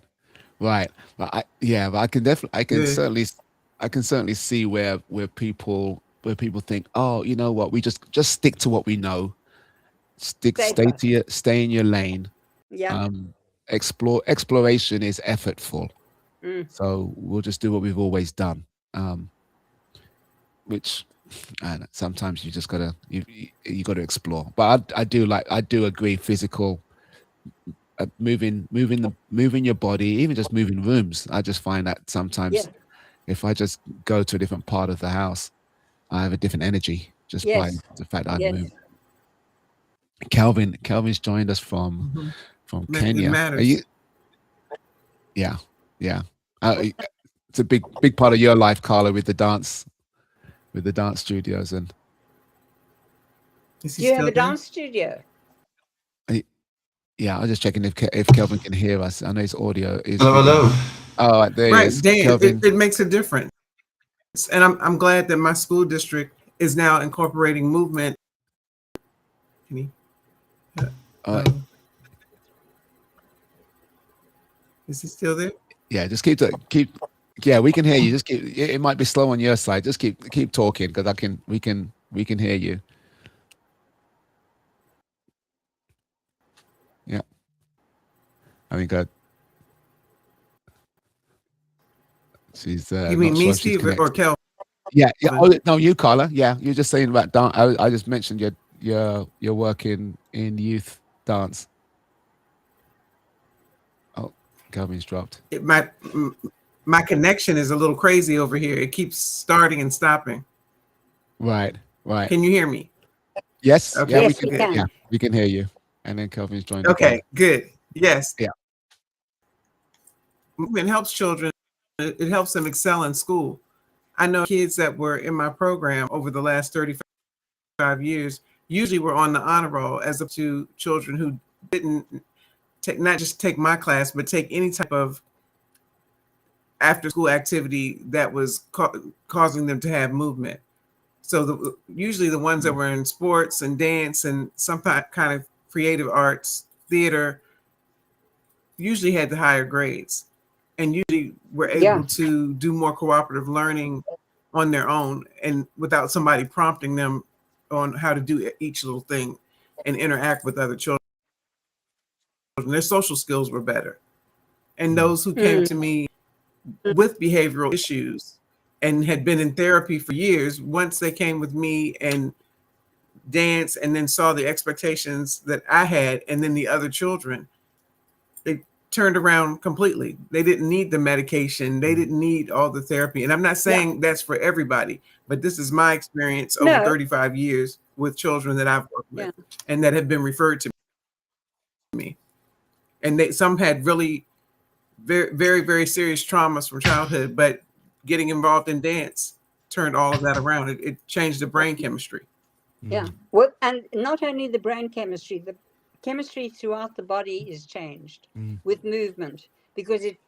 but I can definitely, Good. I can certainly see where people think, oh, you know what, we just stick to what we know, Safer. stay in your lane. Yeah. Exploration is effortful, Mm. so we'll just do what we've always done. Which and sometimes you just gotta you gotta explore. But I do agree, physical moving your body, even just moving rooms. I just find that sometimes if I just go to a different part of the house, I have a different energy just by Yes. the fact I've Yes. moved. Calvin's joined us from It Kenya. Are matters. you? Yeah. It's a big part of your life, Carla, with the dance studios. And Is Do he you have still a there? dance studio? yeah, I was just checking if Kelvin can hear us. I know his audio is. Hello. Oh, there he Right, is, Dan. Kelvin. It makes a difference, and I'm glad that my school district is now incorporating movement. Can he? Is he still there? Yeah, just keep. Yeah, we can hear you. Just keep. It might be slow on your side. Just keep talking because we can hear you. Yeah, I think she's. You Not mean me, sure if she's Steve, or connected. Kel? Yeah. Oh no, you, Carla. Yeah, you're just saying about dance. I just mentioned your work in youth dance. Oh, Kelvin's dropped. My connection is a little crazy over here. It keeps starting and stopping. Right. Can you hear me? Yes. Okay. Yeah, Yes, we can. Yeah, we can hear you. And then Kelvin's joined. Okay, Again. good. Yes. Yeah. Movement helps children. It helps them excel in school. I know kids that were in my program over the last 35 years usually were on the honor roll, as opposed to children who didn't not just take my class, but take any type of after school activity that was causing them to have movement. So usually the ones that were in sports and dance and some kind of creative arts, theater, usually had the higher grades and usually were able to do more cooperative learning on their own and without somebody prompting them on how to do each little thing and interact with other children. Their social skills were better. And those who came to me with behavioral issues and had been in therapy for years, once they came with me and danced and then saw the expectations that I had and then the other children, they turned around completely. They didn't need the medication. They didn't need all the therapy. And I'm not saying that's for everybody, but this is my experience over 35 years with children that I've worked with and that have been referred to me. And some had really very, very, very serious traumas from childhood, but getting involved in dance turned all of that around. It changed the brain chemistry. Yeah. Well, and not only the brain chemistry, the chemistry throughout the body is changed with movement, because it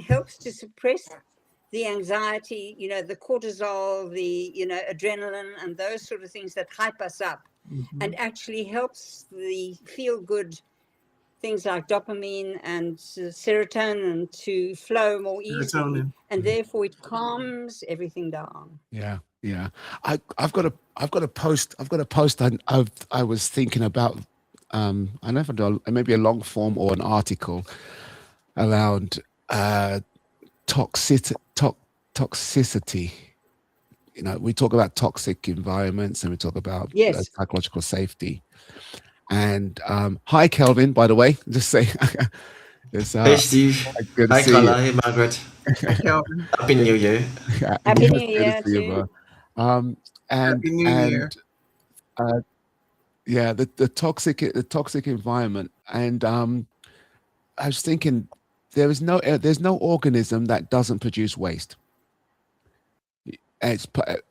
helps to suppress the anxiety, the cortisol, the adrenaline, and those sort of things that hype us up, and actually helps the feel good things like dopamine and serotonin to flow more easily, and therefore it calms everything down. Yeah. I've got a post. I was thinking about. I don't know if I do maybe a long form or an article around toxicity. We talk about toxic environments and we talk about psychological safety. And hi, Kelvin. By the way, just say. Hey, Steve. Hi, Carla. Hey, Margaret. Hi, Kelvin. Happy New Year. Happy New Year to you. Happy New Year. The toxic environment, and I was thinking there's no organism that doesn't produce waste.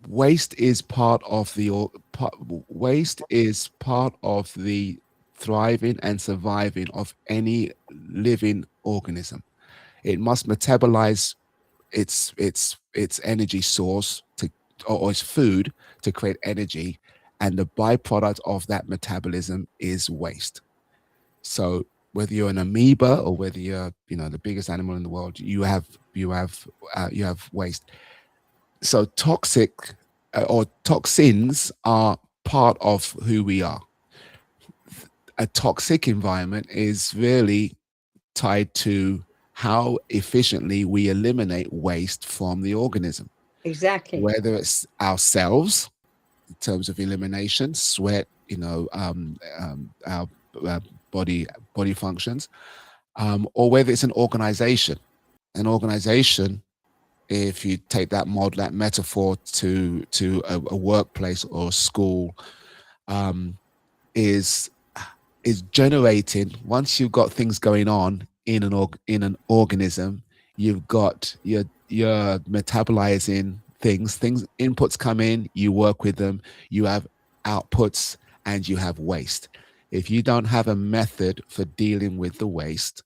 waste is part of waste is part of the thriving and surviving of any living organism. It must metabolize its energy source or its food to create energy, and the byproduct of that metabolism is waste. So whether you're an amoeba or whether you're the biggest animal in the world, you have waste. So toxic or toxins are part of who we are. A toxic environment is really tied to how efficiently we eliminate waste from the organism. Exactly. Whether it's ourselves in terms of elimination, sweat, our body functions, or whether it's an organization. An organization, if you take that metaphor to a workplace or a school, is generating, once you've got things going on in an organism, you're metabolizing things inputs come in, you work with them, you have outputs, and you have waste. If you don't have a method for dealing with the waste,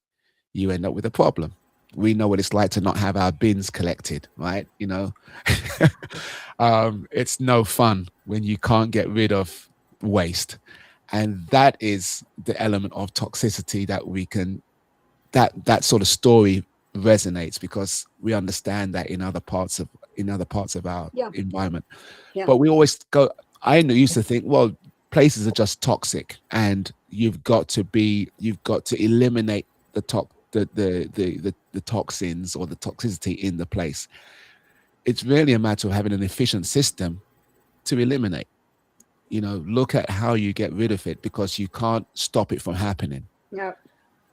you end up with a problem. We know what it's like to not have our bins collected, right? It's no fun when you can't get rid of waste. And that is the element of toxicity that we can, that sort of story resonates, because we understand that in other parts of our environment. But we always go, I used to think, well, places are just toxic, and you've got to eliminate the toxins or the toxicity in the place. It's really a matter of having an efficient system to eliminate. Look at how you get rid of it, because you can't stop it from happening. No.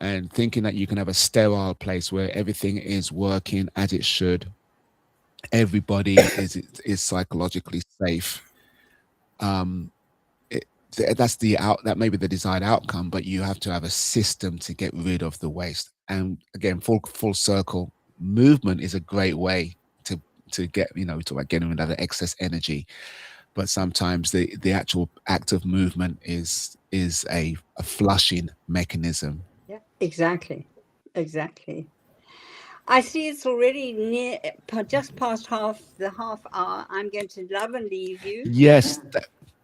And thinking that you can have a sterile place where everything is working as it should, everybody is psychologically safe. That may be the desired outcome, but you have to have a system to get rid of the waste. And again, full circle, movement is a great way to get, we talk about getting rid of the excess energy. But sometimes the actual act of movement is a flushing mechanism. Yeah, exactly. I see it's already just past the half hour. I'm going to love and leave you. Yes.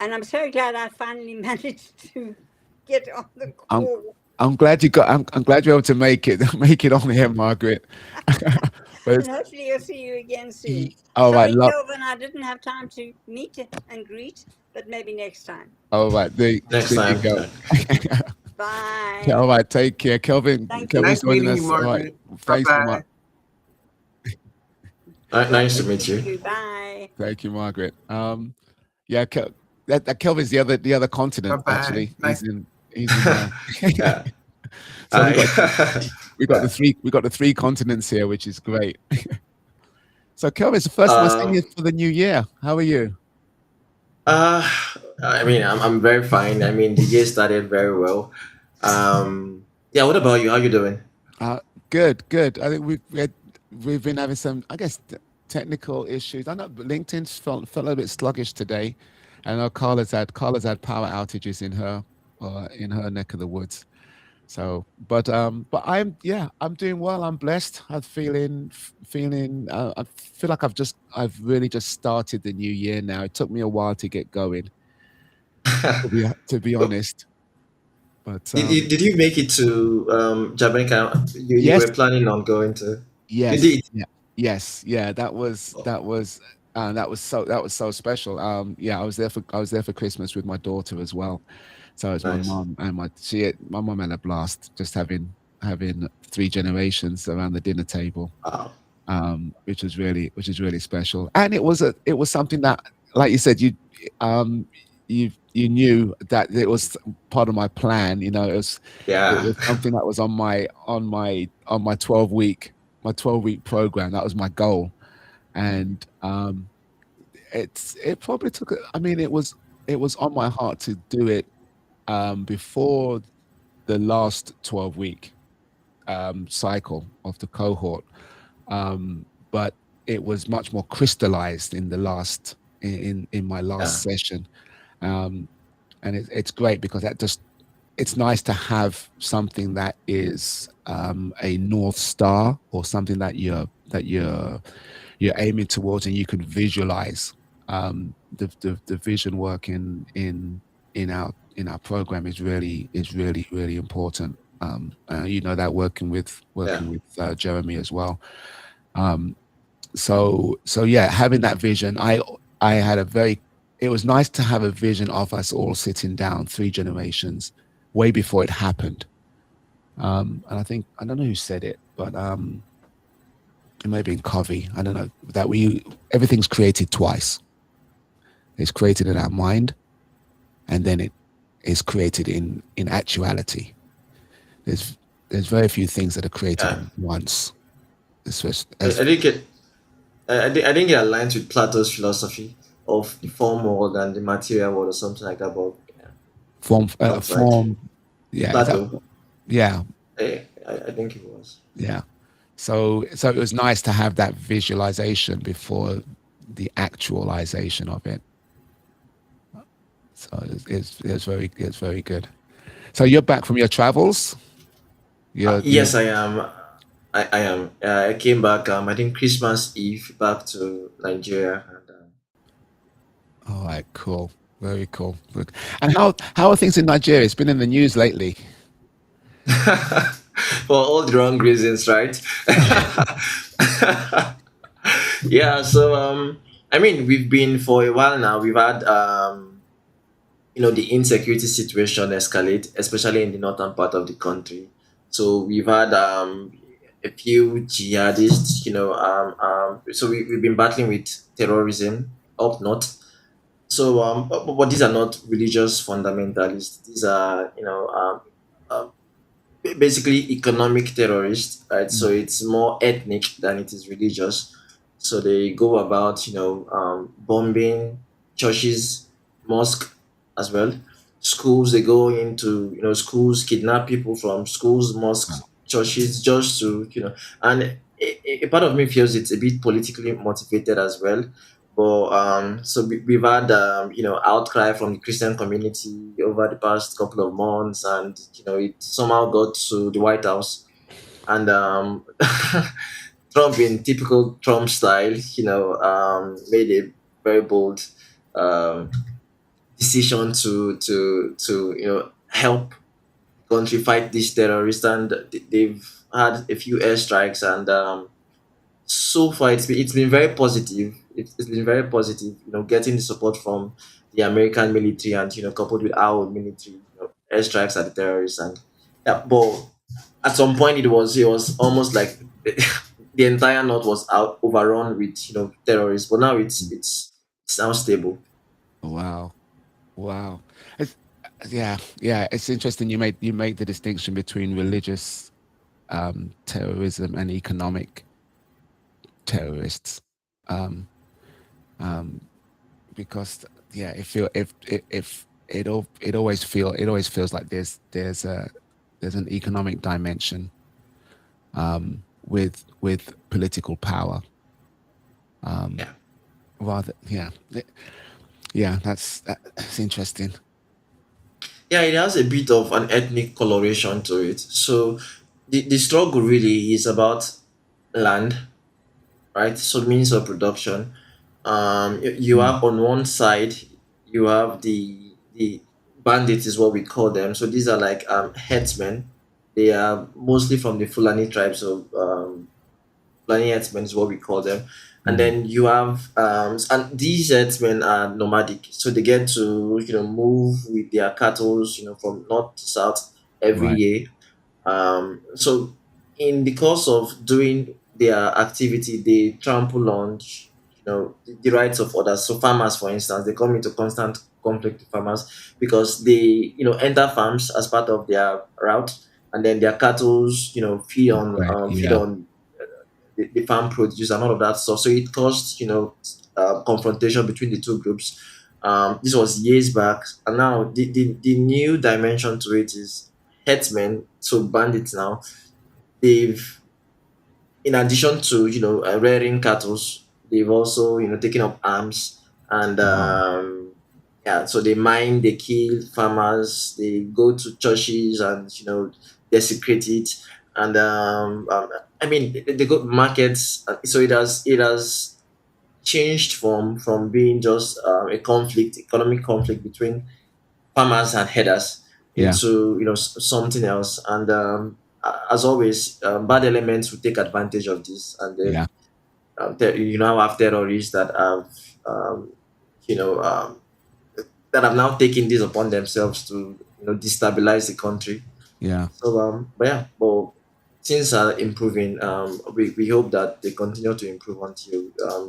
And I'm so glad I finally managed to get on the call. I'm glad I'm glad you're able to make it on here, Margaret. And hopefully you'll see you again soon. All right, Kelvin, I didn't have time to meet and greet, but maybe next time. All right, next time. You go. Bye. All right, take care, Kelvin. Nice meeting you, Margaret. Right. Thanks so much. Nice to meet you. Bye. Thank you, Margaret. Yeah, Kelvin's the other continent. Bye-bye. Actually. Nice. He's in So we got the three continents here, which is great. So Kelvin, it's the first time I've seen you for the new year. How are you? I mean, I'm very fine. I mean, the year started very well. Yeah. What about you? How you doing? Good. I think we've been having some, I guess, technical issues. I know LinkedIn felt a little bit sluggish today. I know Carla's had power outages in her neck of the woods. So, but I'm doing well. I'm blessed. I feel like I've really just started the new year now. It took me a while to get going, to be honest. But did you make it to Jamaica? You were planning on going to? Yes. You did? Yes. Yeah. That was so special. I was there for Christmas with my daughter as well. So it's Nice. my mom and my mom had a blast just having 3 generations around the dinner table. Wow. Which is really special. And it was something that, like you said, you knew that it was part of my plan. It was something that was on my 12-week program. That was my goal. And it probably took it was on my heart to do it before the last 12-week cycle of the cohort, but it was much more crystallized in the last in my last Yeah. session. um, and it's great because that just it's nice to have something that is a north star, or something that you're aiming towards, and you can visualize. The vision work in our program is really important. You know that Yeah. working with Jeremy as well. Um, so yeah, having that vision, I had a very it was nice to have a vision of us all sitting down, three generations, way before it happened. And I don't know who said it, but it may have been Covey. I don't know, that we everything's created twice. It's created in our mind, and then it is created in actuality. There's there's very few things that are created Yeah. once. I As didn't get I think it aligns with Plato's philosophy of the form world and the material world or something like that. But yeah, sounds right. form, yeah, is that, Plato, yeah, I think it was. yeah. So it was nice to have that visualization before the actualization of it. So it's very good. So you're back from your travels. You're Yes, I am. I am. I came back. I think Christmas Eve back to Nigeria, and All right, cool, very cool. Good. And how are things in Nigeria? It's been in the news lately. for all the wrong reasons, right? Yeah. So I mean, we've been for a while now. We've had the insecurity situation escalate, especially in the northern part of the country. So we've had a few jihadists, so we've been battling with terrorism up north. So, but these are not religious fundamentalists. These are, basically economic terrorists, right? So Mm. it's more ethnic than it is religious. So they go about, bombing churches, mosque as well, schools. They go into, schools, kidnap people from schools, Wow. mosques, churches, just to, and a part of me feels it's a bit politically motivated as well. But so we've had outcry from the Christian community over the past couple of months, and it somehow got to the White House, and Trump, in typical Trump style, made a very bold um, decision to help the country fight these terrorists, and they've had a few airstrikes, and so far it's been very positive. It's been very positive, getting the support from the American military, and coupled with our military, airstrikes at the terrorists. And yeah, but at some point it was almost like the entire north was out overrun with terrorists, but now it's now stable. Wow. Wow. It's, yeah, yeah. It's interesting. You made the distinction between religious terrorism and economic terrorists. Um, um, because yeah, if it always feels like there's an economic dimension with political power. Um, Yeah. rather, yeah, yeah. That's interesting. Yeah, it has a bit of an ethnic coloration to it. So the struggle really is about land, right? So means of production. You Mm. have on one side, you have the bandits is what we call them. So these are like headsmen. They are mostly from the Fulani tribes. So Fulani headsmen is what we call them. And Mm. then you have and these headsmen are nomadic, so they get to move with their cattle, from north to south every Right. year. So in the course of doing their activity, they trample on, the rights of others. So farmers, for instance, they come into constant conflict with farmers because they, enter farms as part of their route, and then their cattle, Right. feed Yeah. on the farm produce and all of that stuff. So it caused, confrontation between the two groups. This was years back, and now the new dimension to it is herdsmen, so bandits now. They've in addition to rearing cattle, they've also taken up arms, and Wow. yeah, so they mine, they kill farmers, they go to churches and desecrate it, and I mean they go to markets. So it has changed from being just a conflict, economic conflict between farmers and headers, Yeah. into something else. And as always, bad elements will take advantage of this, and then Yeah. you now have terrorists that have um, you know um, that have now taken this upon themselves to destabilize the country. Yeah. So but yeah, but things are improving. We hope that they continue to improve until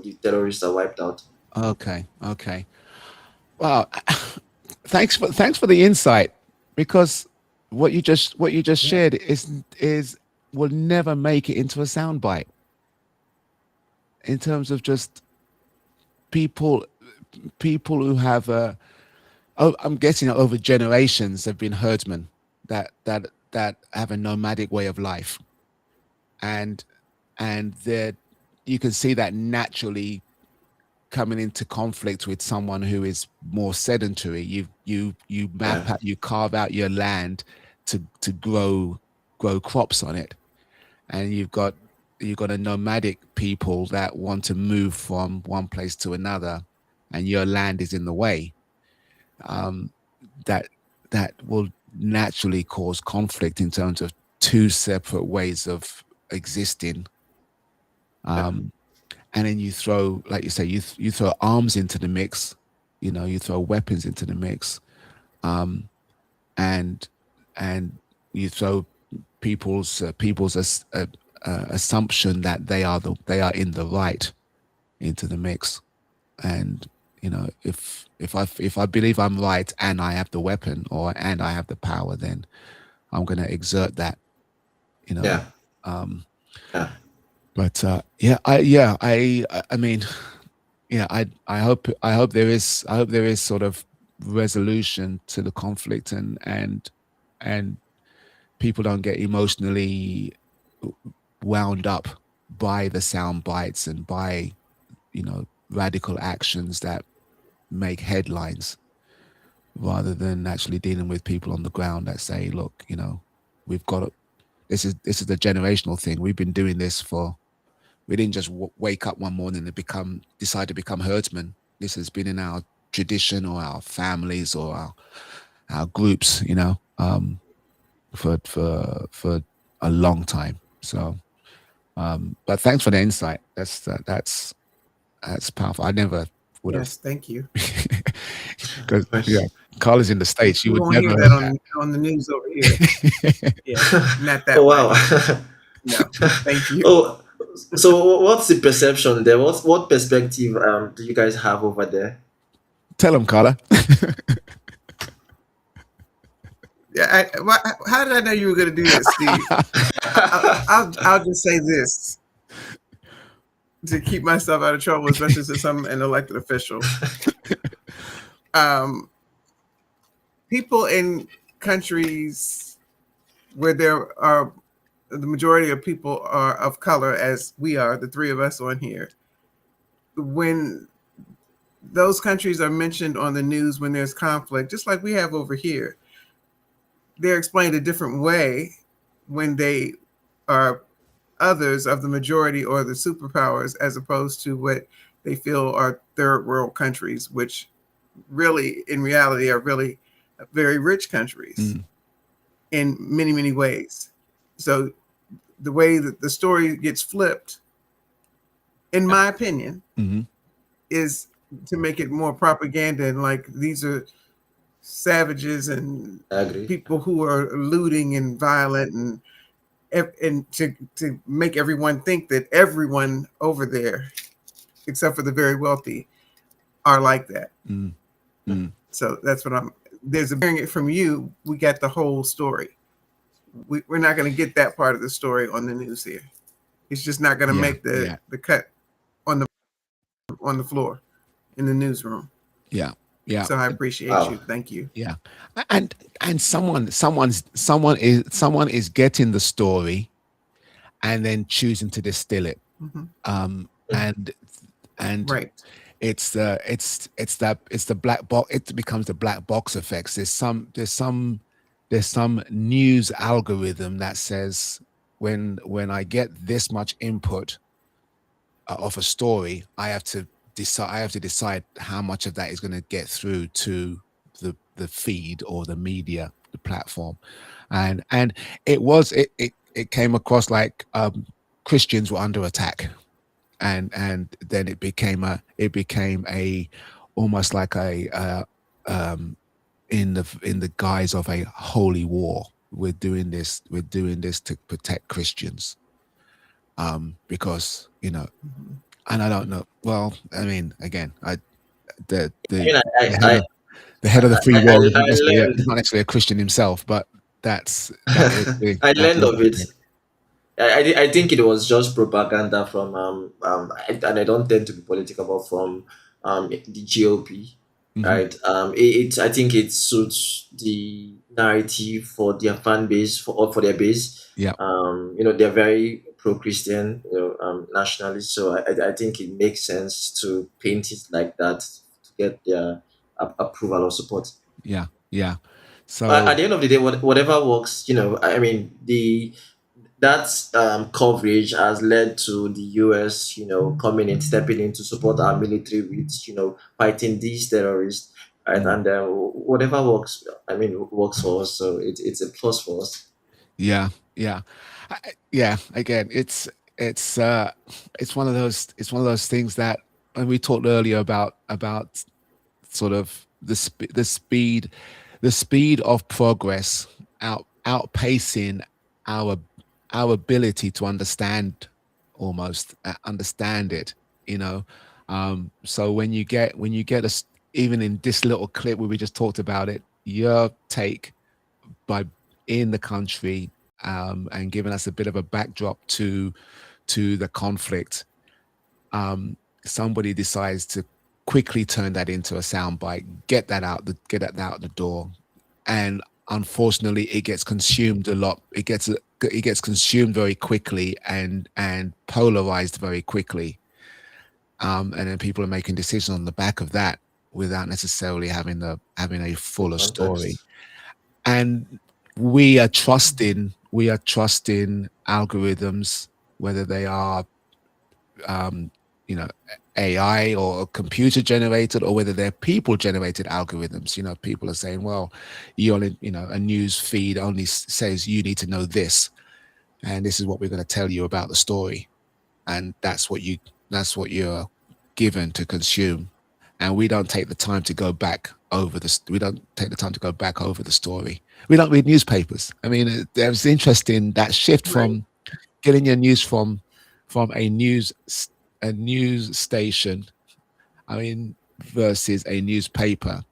the terrorists are wiped out. Okay. Okay. Wow. Thanks for the insight, because what you just Yeah. shared is will never make it into a soundbite in terms of just people people who have oh, I'm guessing over generations have been herdsmen that have a nomadic way of life, and they're you can see that naturally coming into conflict with someone who is more sedentary. You map Yeah, out, you carve out your land to grow crops on it, and you've got a nomadic people that want to move from one place to another, and your land is in the way. um, that that will naturally cause conflict in terms of two separate ways of existing. yeah, um, and then you throw, like you say, you throw arms into the mix, you throw weapons into the mix, um, and and you throw people's assumption that they are in the right into the mix. And if I believe I'm right and I have the weapon, and I have the power, then I'm going to exert that, you know. yeah, Um, yeah, but I mean, yeah, I hope there is sort of resolution to the conflict, and people don't get emotionally wound up by the sound bites and by radical actions that make headlines, rather than actually dealing with people on the ground that say, look, we've got to, this is a generational thing. We've been doing this for, we didn't just wake up one morning and decide to become herdsmen. This has been in our tradition, or our families, or our groups, for a long time. So, but thanks for the insight. That's powerful. I never would have, Yes. Thank you. because yes. Carl is in the States. You You would won't never hear that heard on the news over here. that. Yeah. Not that Oh way. wow. No. Thank you. Oh, so what's the perception there? What perspective do you guys have over there? Tell him, Carla. Yeah. How did I know you were going to do this, Steve? I'll just say this to keep myself out of trouble, especially since I'm an elected official. People in countries where there are the majority of people are of color, as we are, the three of us on here, when those countries are mentioned on the news when there's conflict, just like we have over here, they're explained a different way when they are others of the majority or the superpowers, as opposed to what they feel are third world countries, which really, in reality, are really very rich countries in many, many ways. So the way that the story gets flipped, in my opinion, Mm-hmm. is to make it more propaganda, and like these are savages and I agree. people who are looting and violent, and to make everyone think that everyone over there, except for the very wealthy, are like that. Mm-hmm. So that's what hearing it from you, we got the whole story. We're not going to get that part of the story on the news here. It's just not going to make the cut on the floor in the newsroom. Yeah. Yeah. So I appreciate Wow. you. Thank you. Yeah. And someone is getting the story, and then choosing to distill it. Mhm. And Right. it's the black box. It becomes the black box effects. There's some news algorithm that says when I get this much input of a story, I have to decide how much of that is going to get through to the feed or the media, the platform. And it came across like Christians were under attack, and then it became a almost like a in the guise of a holy war. We're doing this to protect Christians, because Mhm. and I don't know. Well, I mean, again, the I mean, the head of the free world I learned is not necessarily a Christian himself, but that is I that learned is of it. I think it was just propaganda from and I don't tend to be political, but from the GOP, Mhm. right? I think it suits the narrative for their fan base or for their base. Yeah, They're very pro-Christian, nationalists. So I think it makes sense to paint it like that to get their approval or support. yeah, yeah. At So the end of the day, whatever works, I mean, that coverage has led to the US, coming in, stepping in to support our military with, fighting these terrorists, right? mm, And whatever works, I mean, works for us. So it's a plus for us. yeah, yeah, yeah. Again, it's one of those things that, when we talked earlier about sort of the speed of progress outpacing our ability to understand it, so when you get us, even in this little clip where we just talked about it, your take by in the country, and giving us a bit of a backdrop to the conflict, somebody decides to quickly turn that into a soundbite, get that out the door, and unfortunately, it gets consumed a lot. It gets consumed very quickly and polarized very quickly, and then people are making decisions on the back of that without necessarily having a fuller story. Context. And we are trusting algorithms, whether they are um, you know, AI or computer generated, or whether they're people generated algorithms. People are saying, well, you only, a news feed only says you need to know this, and this is what we're going to tell you about the story, and that's what you're given to consume. And we don't take the time to go back over this. We don't take the time to go back over the story. We don't read newspapers. I mean, it's interesting, that shift Right. from getting your news from a news station, I mean, versus a newspaper.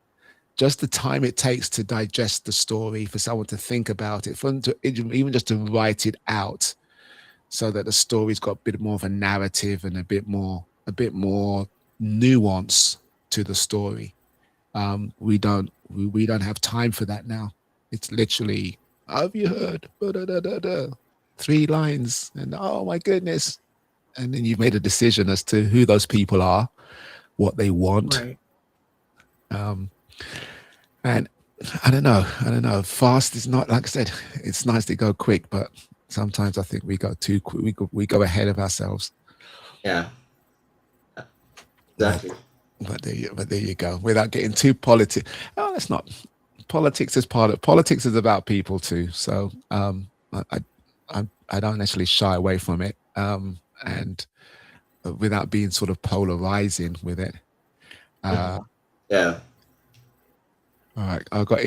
Just the time it takes to digest the story, for someone to think about it, for them to even just to write it out, so that the story's got a bit more of a narrative and a bit more nuance to the story. We don't have time for that now. It's literally, have you heard? Da-da-da-da-da. 3 lines, and oh my goodness, and then you've made a decision as to who those people are, what they want, Right. and I don't know. Fast is not, like I said, it's nice to go quick, but sometimes I think we go too quick. We go ahead of ourselves. Yeah, But exactly. there you go. Without getting too politics. Oh, that's not politics. Is part of politics is about people too. So I don't actually shy away from it, and without being sort of polarizing with it. Yeah. All right, I've got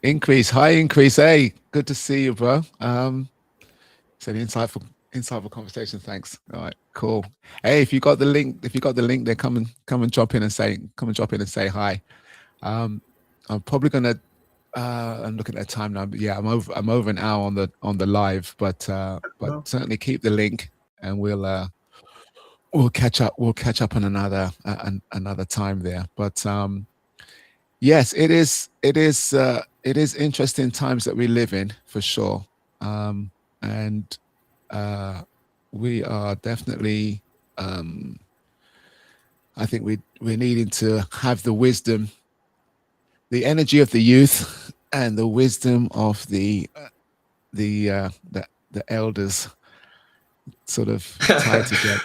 increase. Hi, increase. Hey, good to see you, bro. So the insightful conversation. Thanks. All right, cool. Hey, if you got the link, then come and drop in and say hi. I'm probably gonna. I'm looking at the time now. But yeah, I'm over an hour on the live, but Oh, certainly keep the link, and we'll catch up. We'll catch up on another time there. But yes, it is interesting times that we live in, for sure. And we are definitely. I think we're needing to have the wisdom, the energy of the youth, and the wisdom of the elders, sort of tied together.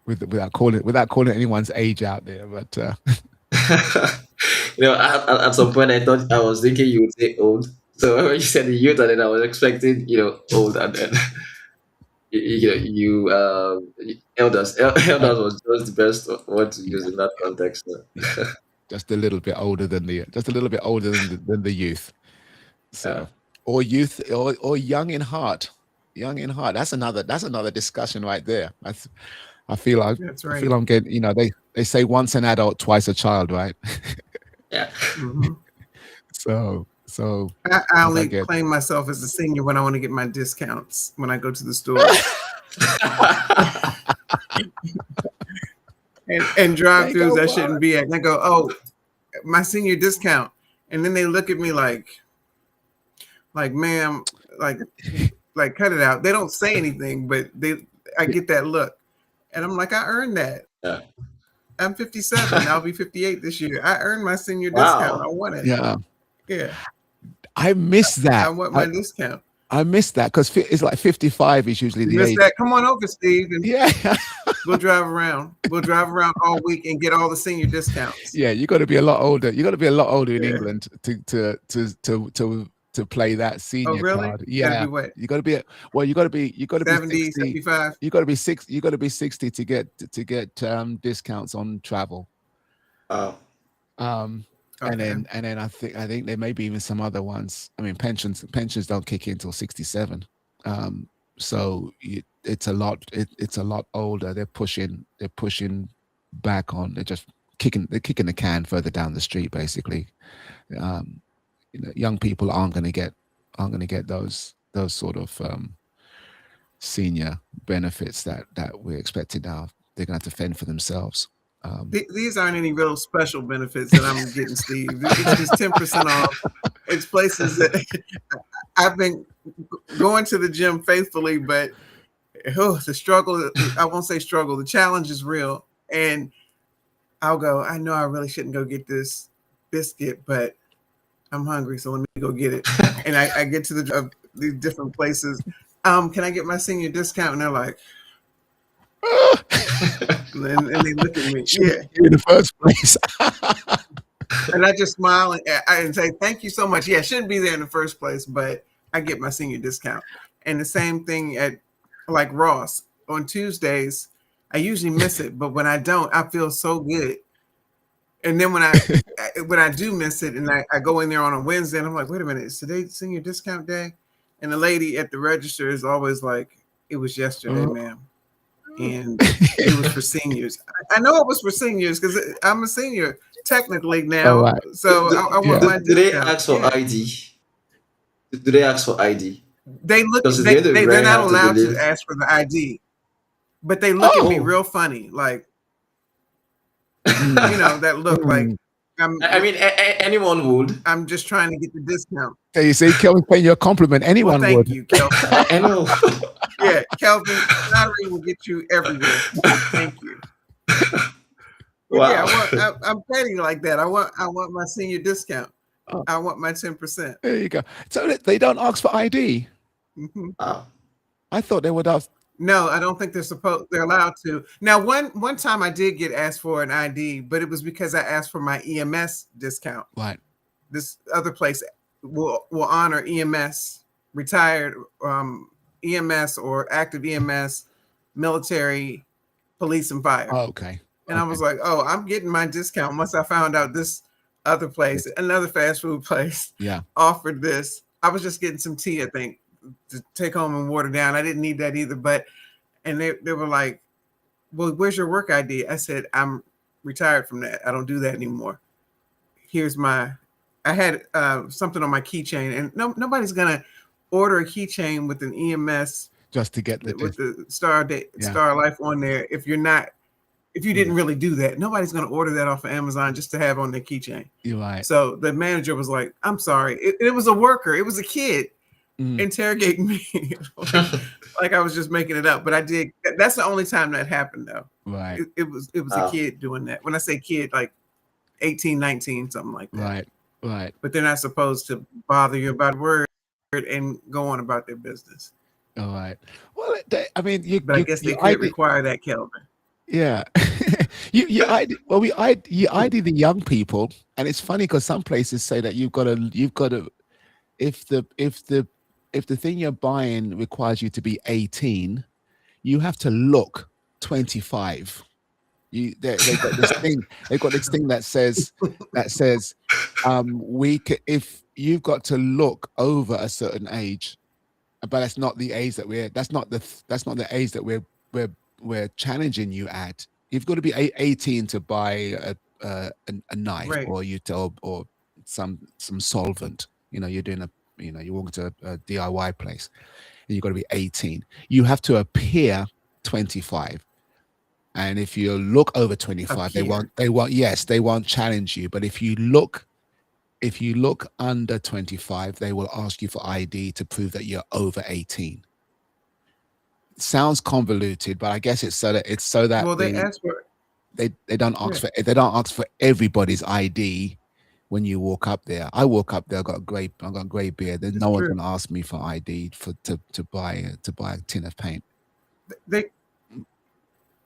Without calling anyone's age out there, but At some point, I thought I was thinking you would say old. So when you said the youth, and then I was expecting, old, and then elders. Elders was just the best word to use in that context. So. just a little bit older than the youth. So, Yeah. or youth, or young in heart. Young in heart. That's another discussion right there. I feel That's right. I'm getting. They say once an adult, twice a child, right? Yeah. Mm-hmm. So I only claim myself as a senior when I want to get my discounts when I go to the store. and drive-throughs I shouldn't be at. And I go, oh, my senior discount. And then they look at me like, ma'am, like cut it out. They don't say anything, but I get that look. And I'm like, I earned that. Yeah. I'm 57. I'll be 58 this year. I earned my senior Wow. discount. I want it. Yeah. Yeah. I miss that. I want my discount. I miss that because it's like 55 is usually the age. That. Come on over, Steve. And yeah. We'll drive around. We'll drive around all week and get all the senior discounts. Yeah, you got to be a lot older. You got to be a lot older in England to play that senior card. Yeah, you got to be. You got to be 70, 60, 75. You got to be 6. You got to be 60 to get discounts on travel. And then I think there may be even some other ones. I mean, pensions don't kick in until 67. So it's a lot older. They're pushing back on. They're just kicking the can further down the street, basically. Young people aren't going to get those sort of senior benefits that we're expecting now. They're going to have to fend for themselves. These aren't any real special benefits that I'm getting, Steve. It's just 10% off. It's places that I've been going to the gym faithfully, but the struggle, I won't say struggle, the challenge is real. And I'll go, I know I really shouldn't go get this biscuit, but I'm hungry, so let me go get it. And I get to these different places. Can I get my senior discount? And they're like, and they look at me. Yeah, in the first place. And I just smile and say, thank you so much. Yeah, shouldn't be there in the first place, but I get my senior discount. And the same thing at like Ross on Tuesdays. I usually miss it, but when I don't, I feel so good. And then when I do miss it and I go in there on a Wednesday and I'm like, wait a minute, is today senior discount day? And the lady at the register is always like, it was yesterday, ma'am. And it was for seniors. I know it was for seniors because I'm a senior technically now. Right. So I want my discount. Do they ask for ID? Do they ask for ID? They look. They're not allowed to ask for the ID, but they look at me real funny, like that look like. Anyone would. I'm just trying to get the discount. So you see, Kelvin paying you a compliment. Anyone would. Thank you, Kelvin. Anyone. Yeah, Kelvin, salary will get you everywhere. Thank you. Wow. Yeah, I'm petty like that. I want my senior discount. I want my 10%. There you go. So they don't ask for ID. Mm-hmm. I thought they would ask. No, I don't think they're allowed to. Now, one time I did get asked for an ID, but it was because I asked for my EMS discount. Right. This other place will honor EMS, retired EMS or active EMS, military, police, and fire. Oh, okay. And I was like, oh, I'm getting my discount once I found out this other place, another fast food place, offered this. I was just getting some tea, I think, to take home and water down. I didn't need that either. And they were like, well, where's your work ID? I said, I'm retired from that. I don't do that anymore. Here's I had something on my keychain, and nobody's going to order a keychain with an EMS just to get with the Star Life on there. If you didn't really do that, nobody's going to order that off of Amazon just to have on their keychain. You're right. So the manager was like, I'm sorry. It was a worker. It was a kid. interrogating me like I was just making it up. But I did. That's the only time that happened, though. Right. It was a kid doing that. When I say kid, like 18, 19, something like that. Right. Right. But they're not supposed to bother you about a word and go on about their business. All right. Well, I mean, But I guess they could require that, Kelvin. Yeah. you ID the young people, and it's funny because some places say that you've got to if the thing you're buying requires you to be 18, you have to look 25. They've got this thing. They've got this thing that says if you've got to look over a certain age, but that's not the age that that's not the age that we're challenging you at. You've got to be 18 to buy a knife, Right. or some solvent. You're doing you walk into a DIY place, and you've got to be 18. You have to appear 25. And if you look over 25, they won't challenge you. But if you look under 25, they will ask you for ID to prove that you're over 18. Sounds convoluted, but I guess it's so that well, they ask for they don't ask for everybody's ID when you walk up there. I walk up there, I've got a grey beard. Then no one's gonna ask me for ID to buy a tin of paint. They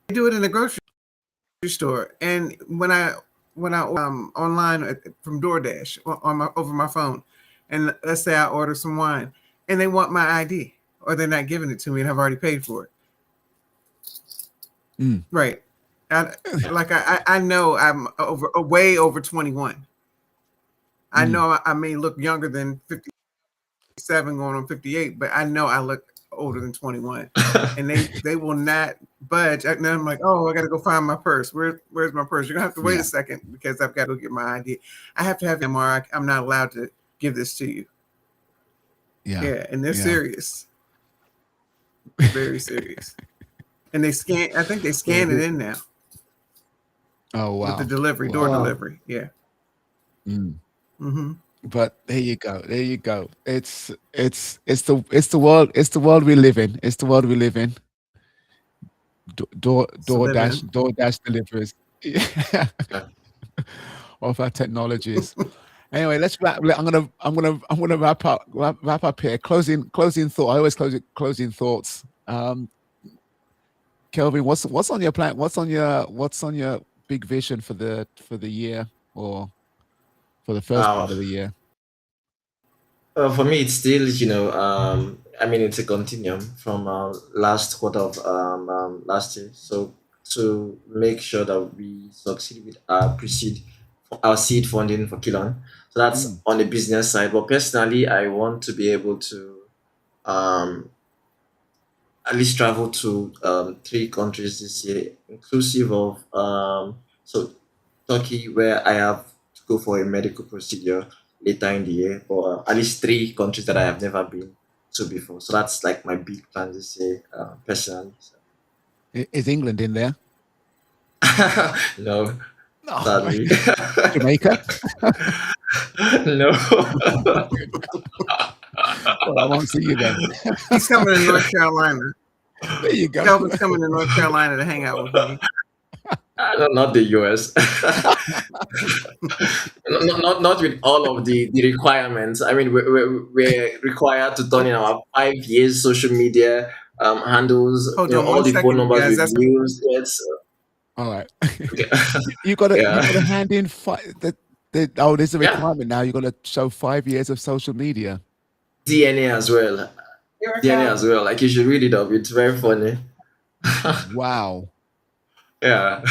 do it in the grocery store, and when I online from DoorDash over my phone, and let's say I order some wine, and they want my ID, or they're not giving it to me, and I've already paid for it. Right. I know I'm way over 21. I know I may look younger than 57 going on 58, but I know I look older than 21, and they will not budge. And then I'm like, oh, I got to go find my purse. Where's my purse? You're gonna have to wait a second because I've got to go get my ID. I have to have MR. I'm not allowed to give this to you. Yeah, and they're serious, very serious. And they scan. I think they scan it in now. Oh wow! With the delivery, door delivery. Yeah. But there you go. It's the world we live in. It's the world we live in. DoorDash deliveries. Yeah. Of our technologies. Anyway, let's wrap. I'm gonna wrap up here. Closing thought. I always closing thoughts. Kelvin, what's on your plan? What's on your big vision for the year, or for the first part of the year? For me, it's still, I mean, it's a continuum from last quarter of last year. So to make sure that we succeed with our seed funding for Kilon. So that's on the business side. But personally, I want to be able to at least travel to 3 countries this year, inclusive of so Turkey, where I have to go for a medical procedure later in the year, or at least 3 countries that I have never been to before. So that's like my big plan this year, personally. So. Is England in there? No. No. Sadly. Jamaica? No. Well, I won't see you then. He's coming to North Carolina. There you go. Kelvin's coming to North Carolina to hang out with me. Not the US. not with all of the requirements. I mean, we're required to turn in our 5 years social media handles, Hold on all the phone numbers guys, we've used. Yes. All right. Okay. you got to hand in there's a requirement now. You got to show 5 years of social media. DNA as well. Like, you should read it up. It's very funny. Wow. Yeah,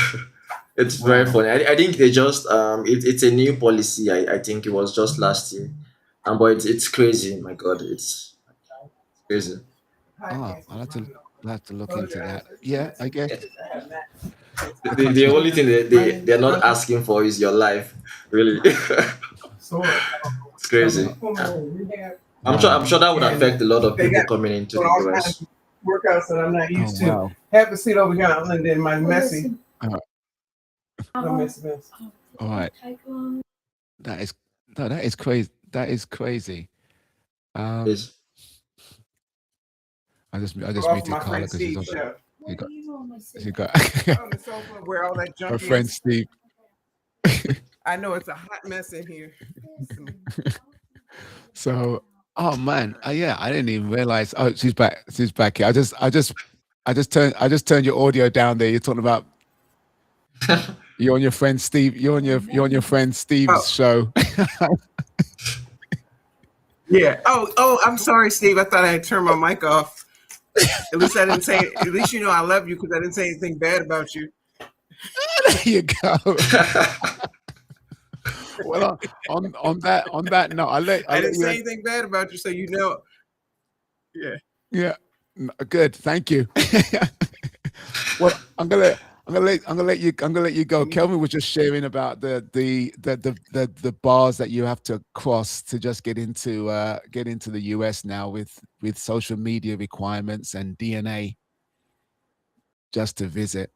it's very funny. I think they just it's a new policy. I think it was just last year, but it's crazy. My God, it's crazy. Oh, I'll have to look into that. Yeah, I guess. The only thing they're not asking for is your life, really. It's crazy. Yeah. I'm sure that would affect a lot of people coming into the US. Workouts that I'm not used to. Have a seat over here, and then my messy. Mess. All right. That is crazy. That is crazy. I just Off muted my Carla friend because she's Steve's on. show. She got On the sofa where all that her junk friend is. Steve. I know it's a hot mess in here. So, oh man, yeah, I didn't even realize. Oh, she's back. She's back here. I just turned your audio down there. You're talking about you're on your friend Steve. You're on your friend Steve's show. Yeah. Oh, I'm sorry, Steve. I thought I had turned my mic off. At least I didn't say. At least you know I love you because I didn't say anything bad about you. There you go. Well, on that note, I let didn't you. say anything bad about you, so you know. Yeah. Yeah. Good. Thank you. Well, I'm gonna let you go. Kelvin was just sharing about the bars that you have to cross to just get into the US now with social media requirements and DNA just to visit,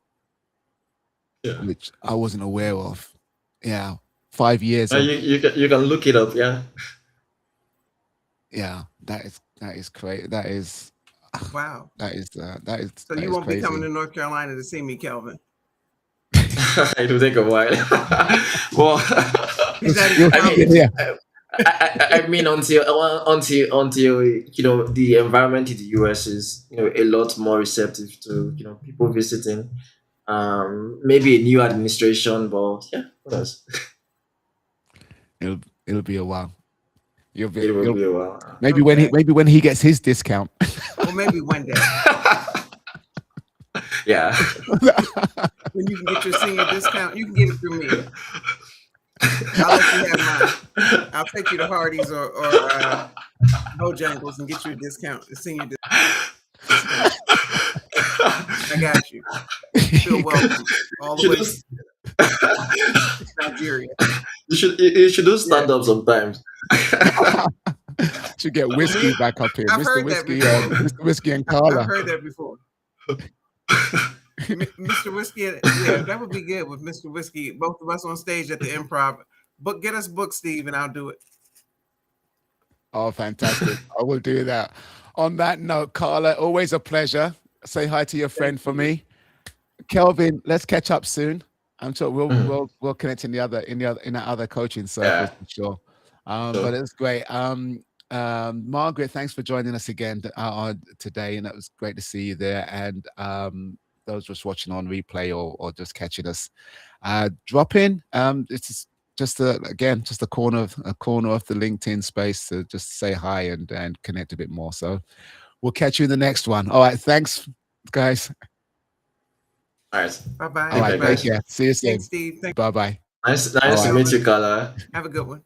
Yeah. which I wasn't aware of. Yeah, 5 years. You can look it up. Yeah. Yeah, that is crazy. That is Wow. that is. So you won't be coming to North Carolina to see me, Kelvin. It will take a while. Well, I mean, until you know the environment in the US is a lot more receptive to people visiting. Maybe a new administration, but yeah, who knows? It'll be a while. It will be a while. Maybe when he gets his discount. Well, maybe one day. Yeah. When you can get your senior discount, you can get it through me. I'll let you have mine. I'll take you to Hardee's or Bojangles and get you a discount, a senior discount. I got you. Feel welcome all the way to Nigeria. You should do stand up sometimes. Should get whiskey back up here. I've Mr. heard Whiskey, that before. Mr. Whiskey and Carla. I've heard that before. Mr. Whiskey, yeah, that would be good with Mr. Whiskey. Both of us on stage at the Improv. But get us booked, Steve, and I'll do it. Oh, fantastic. I will do that. On that note, Carla, always a pleasure. Say hi to your friend for me. Kelvin, let's catch up soon. I'm sure we'll connect in that other coaching circles for sure. But it's great. Margaret, thanks for joining us again today, and it was great to see you there. And those just watching on replay or just catching us, drop in. It's just a corner of the LinkedIn space to just say hi and connect a bit more. So we'll catch you in the next one. All right, thanks, guys. All right. Bye-bye. All right, take care. See you soon. Thanks, Steve. Bye-bye. Nice to meet you, Carla. Have a good one.